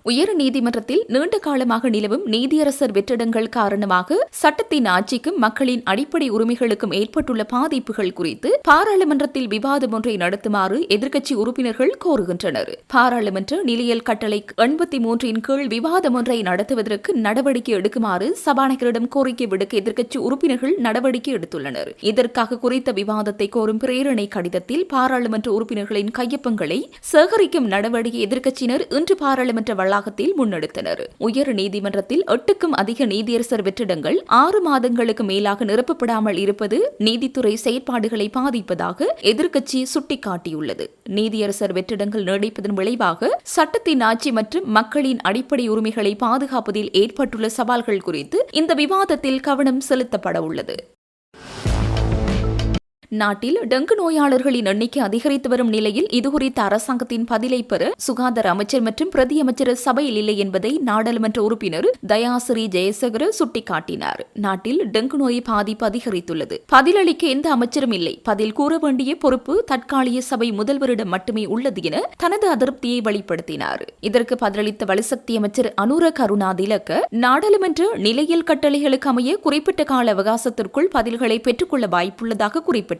உயர் நீதிமன்றத்தில் நீண்ட காலமாக நிலவும் நீதியரசர் வெற்றிடங்கள் காரணமாக சட்டத்தின் ஆட்சிக்கும் மக்களின் அடிப்படை உரிமைகளுக்கும் ஏற்பட்டுள்ள பாதிப்புகள் குறித்து பாராளுமன்றத்தில் விவாதம் ஒன்றை நடத்துமாறு எதிர்க்கட்சி உறுப்பினர்கள் கோருகின்றனர். பாராளுமன்ற நிலையல் கட்டளை 83 கீழ் விவாதம் ஒன்றை நடத்துவதற்கு நடவடிக்கை எடுக்குமாறு சபாநாயகரிடம் கோரிக்கை விடுக்க எதிர்க்கட்சி உறுப்பினர்கள் நடவடிக்கை எடுத்துள்ளனர். இதற்காக குறித்த விவாதத்தை கோரும் பிரேரணை கடிதத்தில் பாராளுமன்ற உறுப்பினர்களின் கையொப்பங்களை சேகரிக்கும் நடவடிக்கை எதிர்க்கட்சியினர் இன்று பாராளுமன்ற வளாகத்தில் முன்னெடுத்தனர். உயர் நீதிமன்றத்தில் 8க்கும் அதிக நீதியரசர் வெற்றிடங்கள் 6 மாதங்களுக்கு மேலாக நிரப்பப்படாமல் இருப்பது நீதித்துறை செயற்பாடுகளை பாதிப்பதாக எதிர்க்கட்சி சுட்டிக்காட்டியுள்ளது. நீதியரசர் வெற்றிடங்கள் நீடிப்பதன் விளைவாக சட்டத்தின் ஆட்சி மற்றும் மக்களின் அடிப்படை உரிமைகளை பாதுகாப்பதில் ஏற்பட்டுள்ள சவால்கள் குறித்து இந்த விவாதத்தில் கவனம் செலுத்தப்பட உள்ளது. நாட்டில் டெங்கு நோயாளர்களின் எண்ணிக்கை அதிகரித்து வரும் நிலையில் இதுகுறித்த அரசாங்கத்தின் பதிலை பெற சுகாதார அமைச்சர் மற்றும் பிரதி அமைச்சர் சபையில் இல்லை என்பதை நாடாளுமன்ற உறுப்பினர் தயாசிறி ஜெயசேகர சுட்டிக்காட்டினார். நாட்டில் டெங்கு நோய் பாதிப்பு அதிகரித்துள்ளது. பதிலளிக்க எந்த அமைச்சரும் இல்லை. பதில் கூற வேண்டிய பொறுப்பு தற்காலிக சபை முதல்வரிடம் மட்டுமே உள்ளது என தனது அதிருப்தியை வெளிப்படுத்தினார். இதற்கு பதிலளித்த வலுசக்தி அமைச்சர் அனுர கருணாதிலக்க நாடாளுமன்ற நிலையியல் கட்டளைகளுக்கு அமைய குறிப்பிட்ட கால அவகாசத்திற்குள் பதில்களை பெற்றுக்கொள்ள வாய்ப்புள்ளதாக குறிப்பிட்டார்.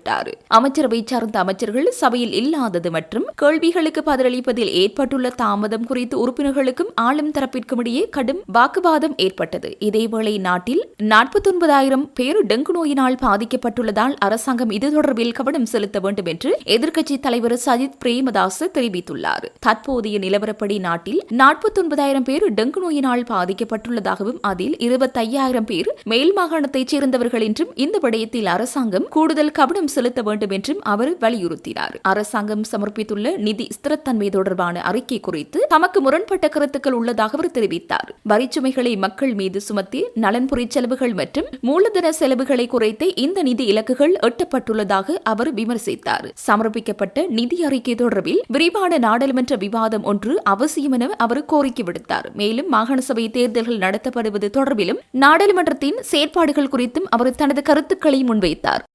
அமைச்சரவை சார்ந்த அமைச்சர்கள் சபையில் இல்லாதது மற்றும் கேள்விகளுக்கு பதிலளிப்பதில் ஏற்பட்டுள்ள தாமதம் குறித்து உறுப்பினர்களுக்கும் ஆளும் தரப்பிற்கும் இடையே கடும் வாக்குவாதம் ஏற்பட்டது. இதேவேளை நாட்டில் 49,000 பேர் டெங்கு நோயினால் பாதிக்கப்பட்டுள்ளதால் அரசாங்கம் இது தொடர்பில் கவனம் செலுத்த வேண்டும் என்று எதிர்க்கட்சி தலைவர் சஜித் பிரேமதாஸ் தெரிவித்துள்ளார். தற்போதைய நிலவரப்படி நாட்டில் 49,000 பேர் டெங்கு நோயினால் பாதிக்கப்பட்டுள்ளதாகவும் அதில் 25,000 பேர் மேல் மாகாணத்தைச் சேர்ந்தவர்கள் என்றும் இந்த விடயத்தில் அரசாங்கம் கூடுதல் கவனம் செலுத்த வேண்டும் என்றும் அவர் வலியுறுத்தினார். அரசாங்கம் சமர்ப்பித்துள்ள நிதி ஸ்திரத்தன்மை தொடர்பான அறிக்கை குறித்து தமக்கு முரண்பட்ட கருத்துக்கள் உள்ளதாக அவர் தெரிவித்தார். வரிச்சுமைகளை மக்கள் மீது சுமத்தி நலன்புரி செலவுகள் மற்றும் மூலதன செலவுகளை குறைத்து இந்த நிதி இலக்குகள் எட்டப்பட்டுள்ளதாக அவர் விமர்சித்தார். சமர்ப்பிக்கப்பட்ட நிதி அறிக்கை தொடர்பில் விரிவான நாடாளுமன்ற விவாதம் ஒன்று அவசியம் என அவர் கோரிக்கை விடுத்தார். மேலும் மாகாண சபை தேர்தல்கள் நடத்தப்படுவது தொடர்பிலும் நாடாளுமன்றத்தின் செயற்பாடுகள் குறித்தும் அவர் தனது கருத்துக்களை முன்வைத்தார்.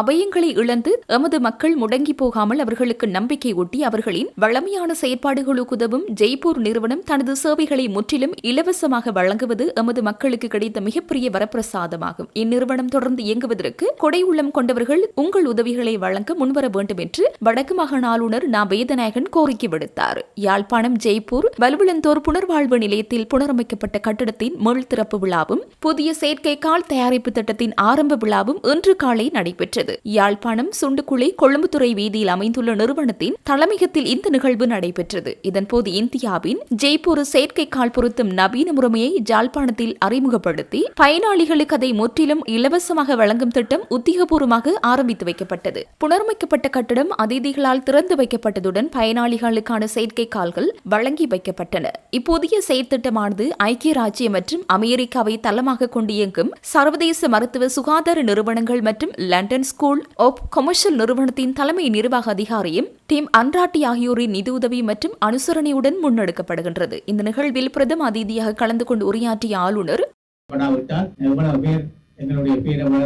அபயங்களை இழந்து எமது மக்கள் முடங்கி போகாமல் அவர்களுக்கு நம்பிக்கை ஊட்டி அவர்களின் வளமையான செயற்பாடுகளுக்கு உதவும் ஜெய்ப்பூர் நிறுவனம் தனது சேவைகளை முற்றிலும் இலவசமாக வழங்குவது எமது மக்களுக்கு கிடைத்த மிகப்பெரிய வரப்பிரசாதமாகும். இந்நிறுவனம் தொடர்ந்து இயங்குவதற்கு கொடை உள்ளம் கொண்டவர்கள் உங்கள் உதவிகளை வழங்க முன்வர வேண்டும் என்று வடக்கு மாகாண ஆளுநர் நா. வேதநாயகன் கோரிக்கை விடுத்தார். யாழ்ப்பாணம் ஜெய்ப்பூர் வலுவிழந்தோர் புனர்வாழ்வு நிலையத்தில் புனரமைக்கப்பட்ட கட்டடத்தின் மீள் திறப்பு விழாவும் புதிய செயற்கை கால் தயாரிப்பு திட்டத்தின் ஆரம்ப விழாவும் இன்று காலை நடைபெற்றது. யாழ்ப்பாணம் சுண்டுக்குளை கொழும்புத்துறை வீதியில் அமைந்துள்ள நிறுவனத்தின் தலைமையகத்தில் இந்த நிகழ்வு நடைபெற்றது. இதன்போது இந்தியாவின் ஜெய்ப்பூர் செயற்கை கால் பொருத்தும் நவீன முறைமையை யாழ்ப்பாணத்தில் அறிமுகப்படுத்தி பயனாளிகளுக்கு அதை முற்றிலும் இலவசமாக வழங்கும் திட்டம் உத்தியோகபூர்வமாக ஆரம்பித்து வைக்கப்பட்டது. புனரமைக்கப்பட்ட கட்டடம் அதிதிகளால் திறந்து வைக்கப்பட்டதுடன் பயனாளிகளுக்கான செயற்கை கால்கள் வழங்கி வைக்கப்பட்டன. இப்போதைய செயற்திட்டமானது ஐக்கிய ராஜ்யம் மற்றும் அமெரிக்காவை தளமாக கொண்டு இயங்கும் சர்வதேச மருத்துவ சுகாதார நிறுவனங்கள் மற்றும் லண்டன் ஸ்கூல் ஆஃப் கமர்ஷியல் நிறுவனத்தின் தலைமை நிர்வாக அதிகாரியும் டீம் அன்ராட்டி ஆகியோரின் நிதியுதவி மற்றும் அனுசரணையுடன் முன்னெடுக்கப்படுகின்றது. இந்த நிகழ்வில் பிரதம அதிதியாக கலந்து கொண்டு உரையாற்றிய ஆளுநர் எங்களுடைய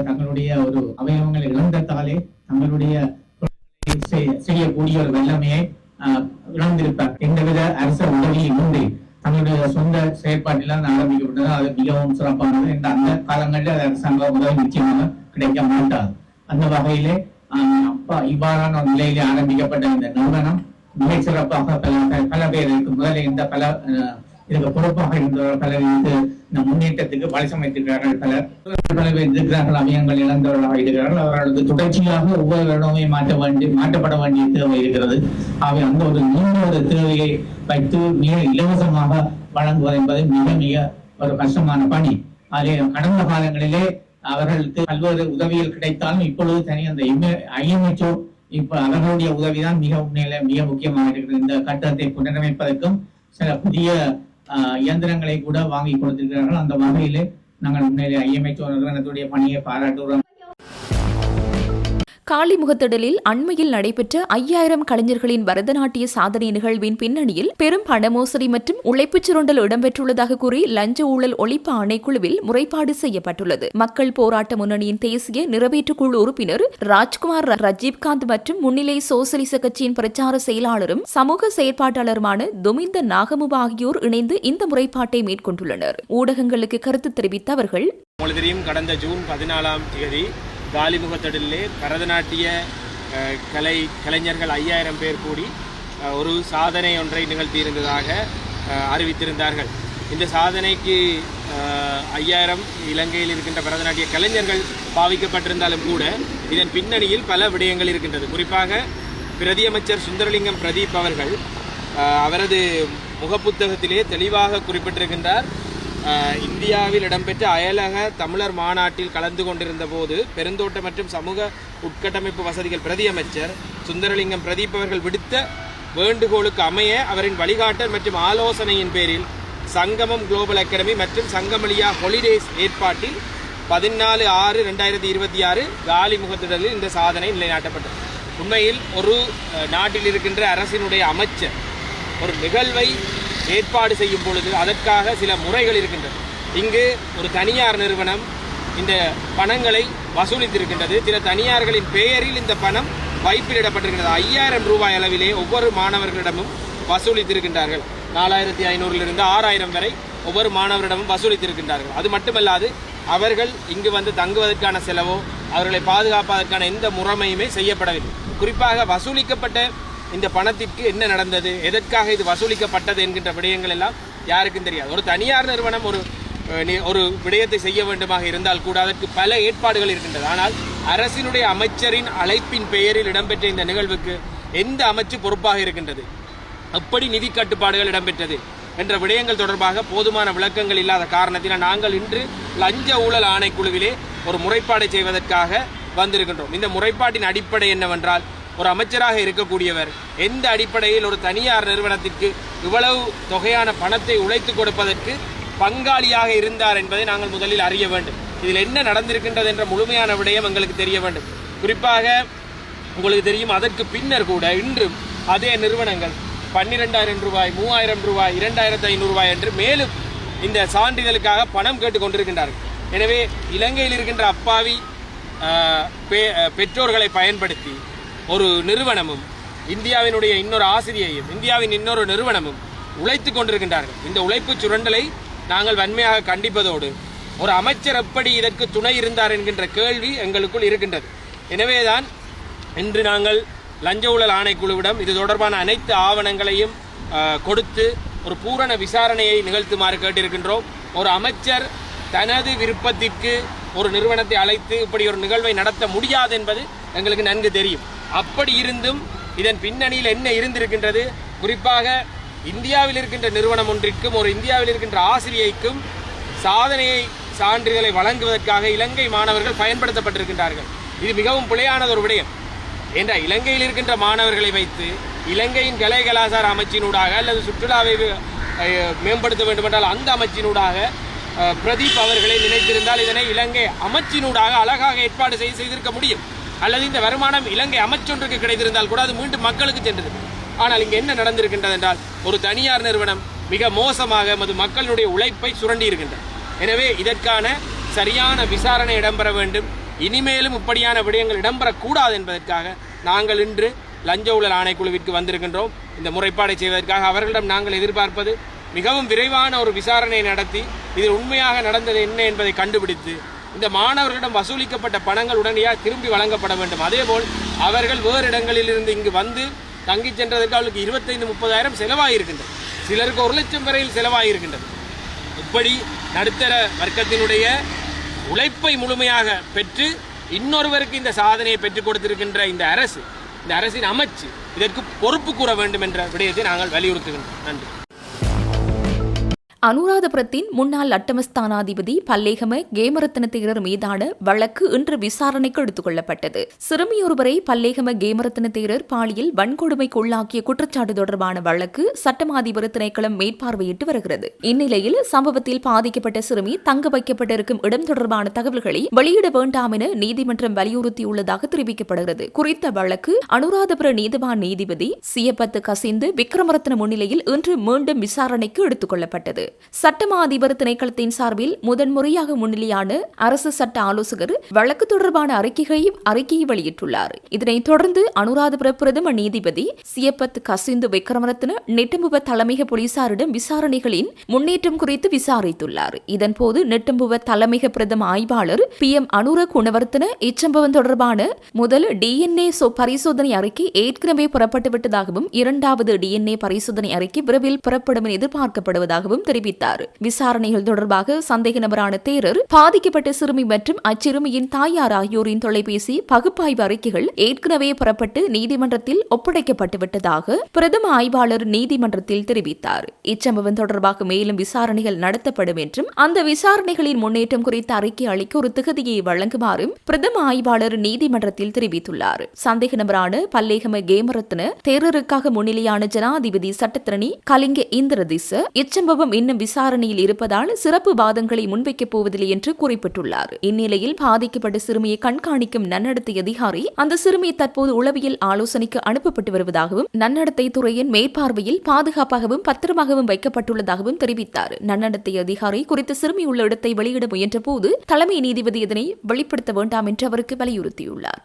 தங்களுடைய ஒரு அவயவங்களை இழந்ததாலே தங்களுடைய செய்யக்கூடிய ஒரு வல்லமையை இழந்திருப்பார். எந்தவித அரச உதவியின்றி தங்களுடைய சொந்த செயற்பாட்டில் ஆரம்பிக்கப்பட்டது. அது மிகவும் சிறப்பானது. அந்த காலங்களில் அது அரசாங்க உதவி நிச்சயமாக கிடைக்க மாட்டாது. அந்த வகையிலே இவ்வாறான நிலையிலே ஆரம்பிக்கப்பட்ட இந்த நிறுவனம் மிக சிறப்பாக பல பேருக்கு முதலில் இந்த இதுக்கு பொறுப்பாக இருந்தவர்கள் பலர் இந்த முன்னேற்றத்துக்கு பலசமைத்திருக்கிறார்கள். பல பேர் இருக்கிறார்கள், அவயங்கள் இழந்தவர்களாக இருக்கிறார்கள். அவர்களுக்கு தொடர்ச்சியாக ஒவ்வொரு இடமே மாற்றப்பட வேண்டிய தேவை இருக்கிறது. அவை அந்த ஒரு நீண்ட ஒரு தேவையை வைத்து மிக இலவசமாக வழங்குவது என்பது மிக மிக ஒரு கஷ்டமான பணி. அதே கடந்த காலங்களிலே அவர்களுக்கு பல்வேறு உதவிகள் கிடைத்தாலும் இப்பொழுது தனி அந்த IMHO இப்ப அவர்களுடைய உதவிதான் மிக முக்கியமாக இருக்கிறது. இந்த கட்டடத்தை புனரமைப்பதற்கும் சில புதிய இயந்திரங்களை கூட வாங்கி கொடுத்திருக்கிறார்கள். அந்த வகையிலே நாங்கள் முன்னேறி IMHO நிறுவனத்துடைய பணியை பாராட்டுகிறோம். காளிமுகத்திடலில் அண்மையில் நடைபெற்ற 5000 கலைஞர்களின் பரதநாட்டிய சாதனை நிகழ்வின் பின்னணியில் பெரும் பண மோசடி மற்றும் உழைப்புச் சுரண்டல் இடம்பெற்றுள்ளதாக கூறி லஞ்ச ஊழல் ஒழிப்பு ஆணைக்குழுவில் முறைப்பாடு செய்யப்பட்டுள்ளது. மக்கள் போராட்ட முன்னணியின் தேசிய நிறைவேற்றுக்குழு உறுப்பினர் ராஜ்குமார் ரஜீவ்காந்த் மற்றும் முன்னிலை சோசலிச கட்சியின் பிரச்சார செயலாளரும் சமூக செயற்பாட்டாளருமான துமிந்த நாகமுபா ஆகியோர் இணைந்து இந்த முறைப்பாட்டை மேற்கொண்டுள்ளனர். ஊடகங்களுக்கு கருத்து தெரிவித்த அவர்கள், கடந்த ஜூன் 14ஆம் தேதி காளிமுகத்திடலிலே பரதநாட்டிய கலைஞர்கள் 5000 பேர் கூடி ஒரு சாதனை ஒன்றை நிகழ்த்தியிருந்ததாக அறிவித்திருந்தார்கள். இந்த சாதனைக்கு 5000 இலங்கையில் இருக்கின்ற பரதநாட்டிய கலைஞர்கள் பாவிக்கப்பட்டிருந்தாலும் கூட இதன் பின்னணியில் பல விடயங்கள் இருக்கின்றது. குறிப்பாக பிரதியமைச்சர் சுந்தரலிங்கம் பிரதீப் அவர்கள் அவரது முகப்புத்தகத்திலே தெளிவாக குறிப்பிட்டிருக்கின்றார். இந்தியாவில் இடம்பெற்ற அயலக தமிழர் மாநாட்டில் கலந்து கொண்டிருந்த போது பெருந்தோட்ட மற்றும் சமூக உட்கட்டமைப்பு வசதிகள் பிரதியமைச்சர் சுந்தரலிங்கம் பிரதீப் அவர்கள் விடுத்த வேண்டுகோளுக்கு அமைய அவரின் வழிகாட்டல் மற்றும் ஆலோசனையின் பேரில் சங்கமம் குளோபல் அகாடமி மற்றும் சங்கமலியா ஹாலிடேஸ் ஏற்பாட்டில் 14/6/2026 காளிமுகத்திடலில் இந்த சாதனை நிலைநாட்டப்பட்டது. உண்மையில் ஒரு நாட்டில் இருக்கின்ற அரசினுடைய அமைச்சர் ஒரு நிகழ்வை ஏற்பாடு செய்யும் பொழுது அதற்காக சில முறைகள் இருக்கின்றது. இங்கு ஒரு தனியார் நிறுவனம் இந்த பணங்களை வசூலித்திருக்கின்றது. சில தனியார்களின் பெயரில் இந்த பணம் வைப்பிலிடப்பட்டிருக்கின்றது. 5000 ரூபாய் அளவிலே ஒவ்வொரு மாணவர்களிடமும் வசூலித்திருக்கின்றார்கள். 4500 6000 வரை ஒவ்வொரு மாணவரிடமும் வசூலித்திருக்கின்றார்கள். அது மட்டுமல்லாது அவர்கள் இங்கு வந்து தங்குவதற்கான செலவோ அவர்களை பாதுகாப்பதற்கான எந்த முறைமையுமே செய்யப்படவில்லை. குறிப்பாக வசூலிக்கப்பட்ட இந்த பணத்திற்கு என்ன நடந்தது, எதற்காக இது வசூலிக்கப்பட்டது என்கின்ற விடயங்கள் எல்லாம் யாருக்கும் தெரியாது. ஒரு தனியார் நிறுவனம் ஒரு விடயத்தை செய்ய வேண்டுமாக இருந்தால் கூட அதற்கு பல ஏற்பாடுகள் இருக்கின்றது. ஆனால் அரசினுடைய அமைச்சரின் அழைப்பின் பெயரில் இடம்பெற்ற இந்த நிகழ்வுக்கு எந்த அமைச்சு பொறுப்பாக இருக்கின்றது, எப்படி நிதி கட்டுப்பாடுகள் இடம்பெற்றது என்ற விடயங்கள் தொடர்பாக போதுமான விளக்கங்கள் இல்லாத காரணத்தினால் நாங்கள் இன்று லஞ்ச ஊழல் ஆணைக்குழுவிலே ஒரு முறைப்பாடை செய்வதற்காக வந்திருக்கின்றோம். இந்த முறைப்பாட்டின் அடிப்படை என்னவென்றால், ஒரு அமைச்சராக இருக்கக்கூடியவர் எந்த அடிப்படையில் ஒரு தனியார் நிறுவனத்திற்கு இவ்வளவு தொகையான பணத்தை உழைத்து கொடுப்பதற்கு பங்காளியாக இருந்தார் என்பதை நாங்கள் முதலில் அறிய வேண்டும். இதில் என்ன நடந்திருக்கின்றது என்ற முழுமையான விடயம் எங்களுக்கு தெரிய வேண்டும். குறிப்பாக உங்களுக்கு தெரியும், அதற்கு பின்னர் கூட இன்றும் அதே நிறுவனங்கள் 12,000 ரூபாய் 3,000 ரூபாய் 2,500 ரூபாய் என்று மேலும் இந்த சான்றிதழுக்காக பணம் கேட்டுக் கொண்டிருக்கின்றார்கள். எனவே இலங்கையில் இருக்கின்ற அப்பாவி பெற்றோர்களை பயன்படுத்தி ஒரு நிறுவனமும் இந்தியாவினுடைய இன்னொரு ஆசிரியையும் இந்தியாவின் இன்னொரு நிறுவனமும் உழைத்து கொண்டிருக்கின்றார்கள். இந்த உழைப்பு சுரண்டலை நாங்கள் வன்மையாக கண்டிப்பதோடு ஒரு அமைச்சர் எப்படி இதற்கு துணை இருந்தார் என்கின்ற கேள்வி எங்களுக்குள் இருக்கின்றது. எனவேதான் இன்று நாங்கள் லஞ்ச ஊழல் ஆணைக்குழுவிடம் இது தொடர்பான அனைத்து ஆவணங்களையும் கொடுத்து ஒரு பூரண விசாரணையை நிகழ்த்துமாறு கேட்டிருக்கின்றோம். ஒரு அமைச்சர் தனது விருப்பத்திற்கு ஒரு நிறுவனத்தை அழைத்து இப்படி ஒரு நிகழ்வை நடத்த முடியாது என்பது எங்களுக்கு நன்கு தெரியும். அப்படி இருந்தும் இதன் பின்னணியில் என்ன இருந்திருக்கின்றது, குறிப்பாக இந்தியாவில் இருக்கின்ற நிறுவனம் ஒன்றிற்கும் ஒரு இந்தியாவில் இருக்கின்ற ஆசிரியைக்கும் சான்றிதழை வழங்குவதற்காக இலங்கை மாணவர்கள் பயன்படுத்தப்பட்டிருக்கின்றார்கள். இது மிகவும் பிழையானது ஒரு விடயம். என்ற இலங்கையில் இருக்கின்ற மாணவர்களை வைத்து இலங்கையின் கலை கலாச்சார அமைச்சினூடாக அல்லது சுற்றுலாவை மேம்படுத்த வேண்டுமென்றால் அந்த அமைச்சினூடாக பிரதீப் அவர்களை நினைத்திருந்தால் இதனை இலங்கை அமைச்சினூடாக அழகாக ஏற்பாடு செய்திருக்க முடியும். அல்லது இந்த வருமானம் இலங்கை அமைச்சொன்றுக்கு கிடைத்திருந்தால் கூட அது மீண்டும் மக்களுக்கு சென்றது. ஆனால் இங்கு என்ன நடந்திருக்கின்றது என்றால், ஒரு தனியார் நிறுவனம் மிக மோசமாக மக்களுடைய உழைப்பை சுரண்டி இருக்கின்றது. எனவே இதற்கான சரியான விசாரணை இடம்பெற வேண்டும். இனிமேலும் இப்படியான விடயங்கள் இடம்பெறக்கூடாது என்பதற்காக நாங்கள் இன்று லஞ்ச ஊழல் ஆணைக்குழுவிற்கு வந்திருக்கின்றோம். இந்த முறைப்பாடை செய்வதற்காக அவர்களிடம் நாங்கள் எதிர்பார்ப்பது மிகவும் விரைவான ஒரு விசாரணை நடத்தி இதில் உண்மையாக நடந்தது என்ன என்பதை கண்டுபிடித்து இந்த மாணவர்களிடம் வசூலிக்கப்பட்ட பணங்கள் உடனடியாக திரும்பி வழங்கப்பட வேண்டும். அதேபோல் அவர்கள் வேறு இடங்களிலிருந்து இங்கு வந்து தங்கி சென்றதற்கு அவர்களுக்கு 25-30,000 செலவாகியிருக்கின்றது. சிலருக்கு 1 லட்சம் வரையில் செலவாகியிருக்கின்றது. இப்படி நடுத்தர வர்க்கத்தினுடைய உழைப்பை முழுமையாக பெற்று இன்னொருவருக்கு இந்த சாதனையை பெற்றுக் கொடுத்திருக்கின்ற இந்த அரசின் அமைச்சு இதற்கு பொறுப்பு கூற வேண்டும் என்ற விடயத்தை நாங்கள் வலியுறுத்துகின்றோம். நன்றி. அனுராதபுரத்தின் முன்னாள் அட்டமஸ்தானாதிபதி பல்லேகம கேமரத்ன தேரர் மீதான வழக்கு இன்று விசாரணைக்கு எடுத்துக் கொள்ளப்பட்டது. சிறுமியொருவரை பல்லேகம கேமரத்ன தேரர் பாலியல் வன்கொடுமைக்கு உள்ளாக்கிய குற்றச்சாட்டு தொடர்பான வழக்கு சட்டமாதிபர் திணைக்களம் மேற்பார்வையிட்டு வருகிறது. இந்நிலையில் சம்பவத்தில் பாதிக்கப்பட்ட சிறுமி தங்க வைக்கப்பட்டிருக்கும் இடம் தொடர்பான தகவல்களை வெளியிட வேண்டாம் என நீதிமன்றம் வலியுறுத்தியுள்ளதாக தெரிவிக்கப்படுகிறது. குறித்த வழக்கு அனுராதபுர நீதிவான் நீதிபதி சியப்பத்து கசிந்து விக்ரமரத்ன முன்னிலையில் இன்று மீண்டும் விசாரணைக்கு எடுத்துக் கொள்ளப்பட்டது. சட்டமா அதிபர் திணைக்களத்தின் சார்பில் முதன்முறையாக முன்னிலையான அரசு சட்ட ஆலோசகர் வழக்கு தொடர்பான அறிக்கையை வெளியிட்டுள்ளார். இதனைத் தொடர்ந்து அனுராதபுர பிரதம நீதிபதி சியப்பத் கசிந்து விக்ரமரத்ன நெட்டம்புவ தலைமையக போலீசாரிடம் விசாரணைகளின் முன்னேற்றம் குறித்து விசாரித்துள்ளார். இதன்போது நெட்டம்புவ தலைமையக பிரதம ஆய்வாளர் PM அனுர குணவர்த்தன இச்சம்பவம் தொடர்பான முதல் DNA பரிசோதனை அறிக்கை ஏற்கனவே புறப்பட்டுவிட்டதாகவும் 2வது DNA பரிசோதனை அறிக்கை விரைவில் புறப்படும் என எதிர்பார்க்கப்படுவதாகவும் தெரிவித்தார். விசாரணைகள் தொடர்பாக சந்தேக நபரான தேரர், பாதிக்கப்பட்ட சிறுமி மற்றும் அச்சிறுமியின் தாயார் ஆகியோரின் தொலைபேசி பகுப்பாய்வு அறிக்கைகள் ஏற்கனவே புறப்பட்டு நீதிமன்றத்தில் ஒப்படைக்கப்பட்டுவிட்டதாக பிரதம ஆய்வாளர் நீதிமன்றத்தில் தெரிவித்தார். இச்சம்பவம் தொடர்பாக மேலும் விசாரணைகள் நடத்தப்படும் என்றும் அந்த விசாரணைகளின் முன்னேற்றம் குறித்த அறிக்கை அளிக்க ஒரு திகதியை வழங்குமாறும் பிரதம ஆய்வாளர் நீதிமன்றத்தில் தெரிவித்துள்ளார். சந்தேக நபரான பல்லேகம கேமரத்ன தேரருக்காக முன்னிலையான ஜனாதிபதி சட்டத்தரணி கலிங்க இந்திரதிச இச்சம்பவம் இன்னும் விசாரணையில் இருப்பதால் சிறப்பு வாதங்களை முன்வைக்கப் போவதில்லை என்று குறிப்பிட்டுள்ளார். இந்நிலையில் பாதிக்கப்பட்ட சிறுமியை கண்காணிக்கும் நன்னடத்தை அதிகாரி அந்த சிறுமி தற்போது உளவியல் ஆலோசனைக்கு அனுப்பப்பட்டு வருவதாகவும் நன்னடத்தை துறையின் மேற்பார்வையில் பாதுகாப்பாகவும் பத்திரமாகவும் வைக்கப்பட்டுள்ளதாகவும் தெரிவித்தார். நன்னடத்தை அதிகாரி குறித்த சிறுமி உள்ள இடத்தை வெளியிட முயன்ற போது தலைமை நீதிபதி இதனை வெளிப்படுத்த வேண்டாம் என்று அவருக்கு வலியுறுத்தியுள்ளார்.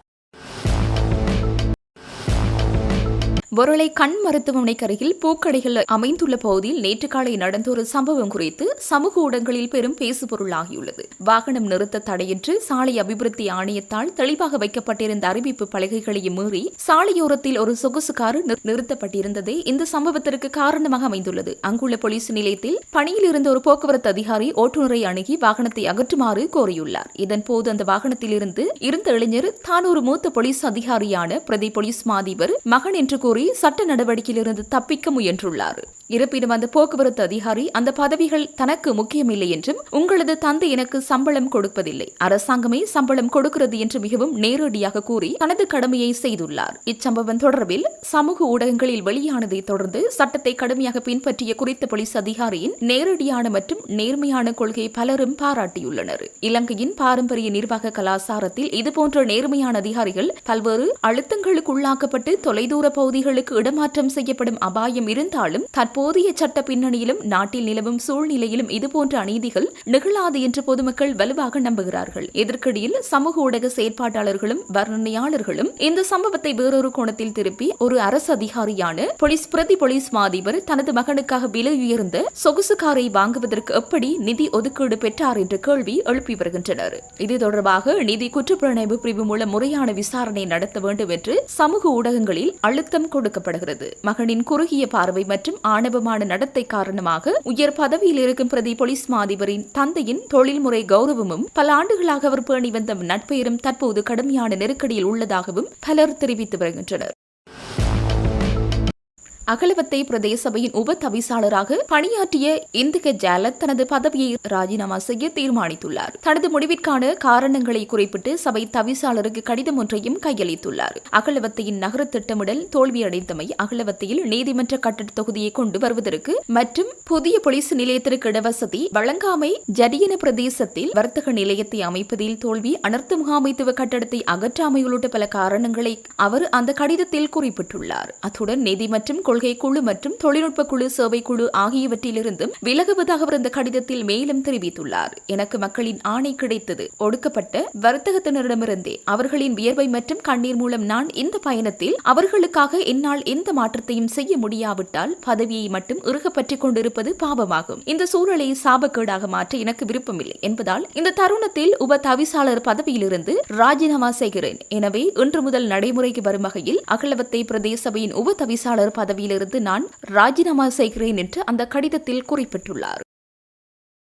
ஒருளை கண் மருத்துவமனைக்கு அருகில் பூக்கடைகள் அமைந்துள்ள பகுதியில் நேற்று காலை நடந்த ஒரு சம்பவம் குறித்து சமூக ஊடகங்களில் பெரும் பேசுபொருளாகியுள்ளது. வாகனம் நிறுத்த தடையின்றி சாலை அபிவிருத்தி ஆணையத்தால் தெளிவாக வைக்கப்பட்டிருந்த அறிவிப்பு பலகைகளையும் மீறி சாலையோரத்தில் ஒரு சொகுசு கார் நிறுத்தப்பட்டிருந்ததே இந்த சம்பவத்திற்கு காரணமாக அமைந்துள்ளது. அங்குள்ள போலீஸ் நிலையத்தில் பணியில் இருந்த ஒரு போக்குவரத்து அதிகாரி ஓட்டுநரை அணுகி வாகனத்தை அகற்றுமாறு கோரியுள்ளார். இதன்போது அந்த வாகனத்தில் இருந்த இளைஞர் தான் ஒரு மூத்த போலீஸ் அதிகாரியான பிரதி போலீஸ் மாதிபர் மகன் என்று கூறி சட்ட நடவடிக்கையிலிருந்து தப்பிக்க முயன்றுள்ளார். இருப்பினும் அந்த போக்குவரத்து அதிகாரி அந்த பதவிகள் தனக்கு முக்கியமில்லை என்றும் உங்களது தந்தை எனக்கு சம்பளம் கொடுப்பதில்லை, அரசாங்கமே சம்பளம் கொடுக்கிறது என்று மிகவும் நேரடியாக கூறி தனது கடமையை செய்துள்ளார். இச்சம்பவம் தொடர்பில் சமூக ஊடகங்களில் வெளியானதை தொடர்ந்து சட்டத்தை கடுமையாக பின்பற்றிய குறித்த போலீஸ் அதிகாரியின் நேரடியான மற்றும் நேர்மையான கொள்கையை பலரும் பாராட்டியுள்ளனர். இலங்கையின் பாரம்பரிய நிர்வாக கலாசாரத்தில் இதுபோன்ற நேர்மையான அதிகாரிகள் பல்வேறு அழுத்தங்களுக்கு உள்ளாக்கப்பட்டு தொலைதூர பகுதிகளுக்கு இடமாற்றம் செய்யப்படும் அபாயம் இருந்தாலும் தற்போதைய சட்ட பின்னணியிலும் நாட்டில் நிலவும் சூழ்நிலையிலும் இதுபோன்ற அநீதிகள் நிகழாது என்று பொதுமக்கள் வலுவாக நம்புகிறார்கள். இதற்கிடையில் சமூக ஊடக செயற்பாட்டாளர்களும் வர்ணனையாளர்களும் இந்த சம்பவத்தை வேறொரு கோணத்தில் திருப்பி ஒரு அரசு அதிகாரியான பிரதி போலீஸ் மாதிபர் தனது மகனுக்காக விலை உயர்ந்த சொகுசு காரை வாங்குவதற்கு எப்படி நிதி ஒதுக்கீடு பெற்றார் என்ற கேள்வி எழுப்பி வருகின்றனர். இது தொடர்பாக நிதி குற்றப்புலனாய்வு பிரிவு மூலம் முறையான விசாரணை நடத்த வேண்டும் என்று சமூக ஊடகங்களில் அழுத்தம் கொடுக்கப்படுகிறது. மகனின் குறுகிய பார்வை மற்றும் ஆணவமான நடத்தை காரணமாக உயர் பதவியில் இருக்கும் பிரதி போலீஸ் மாதிபரின் தந்தையின் தொழில்முறை கௌரவமும் பல ஆண்டுகளாக அவர் பேணி வந்த நட்பெயரும் தற்போது கடுமையான நெருக்கடியில் உள்ளதாகவும் பலர் தெரிவித்து வருகின்றனர். அகலவத்தை பிரதேச சபையின் உப தவிசாளராக பணியாற்றிய இந்திக ஜாலத் தனது பதவியை ராஜினாமா செய்ய தீர்மானித்துள்ளார். தனது முடிவிற்கான காரணங்களை குறிப்பிட்டு சபை தவிசாளருக்கு கடிதம் ஒன்றையும் கையளித்துள்ளார். அகலவத்தையின் நகர திட்டமிடல் தோல்வியடைந்தமை, அகலவத்தையில் நீதிமன்ற கட்டட தொகுதியை கொண்டு வருவதற்கு மற்றும் புதிய போலீஸ் நிலையத்திற்கு இடவசதி வழங்காமை, ஜடியன பிரதேசத்தில் வர்த்தக நிலையத்தை அமைப்பதில் தோல்வி, அனர்த்த முகாமைத்துவ கட்டடத்தை அகற்றாமை உள்ளிட்ட பல காரணங்களை அவர் அந்த கடிதத்தில் குறிப்பிட்டுள்ளார். அத்துடன் நிதி மற்றும் கொள்கை குழு மற்றும் தொழில்நுட்ப குழு சேவை குழு ஆகியவற்றிலிருந்தும் விலகுவதாக அவர் இந்த கடிதத்தில் மேலும் தெரிவித்துள்ளார். எனக்கு மக்களின் ஆணை கிடைத்தது. ஒடுக்கப்பட்ட வர்த்தகத்தினரிடமிருந்தே அவர்களின் வியர்வை மற்றும் கண்ணீர் மூலம் நான் இந்த பயணத்தில் அவர்களுக்காக என்னால் எந்த மாற்றத்தையும் செய்ய முடியாவிட்டால் பதவியை மட்டும் இறுக பற்றிக் கொண்டிருப்பது பாவமாகும். இந்த சூழலை சாபக்கேடாக மாற்ற எனக்கு விருப்பமில்லை என்பதால் இந்த தருணத்தில் உப தவிசாளர் பதவியிலிருந்து ராஜினாமா செய்கிறேன். எனவே இன்று முதல் நடைமுறைக்கு வரும் வகையில் அகலவத்தை பிரதேச சபையின் உப தவிசாளர் பதவியிலிருந்து நான் ராஜினாமா செய்கிறேன் என்று அந்த கடிதத்தில் குறிப்பிட்டுள்ளார்.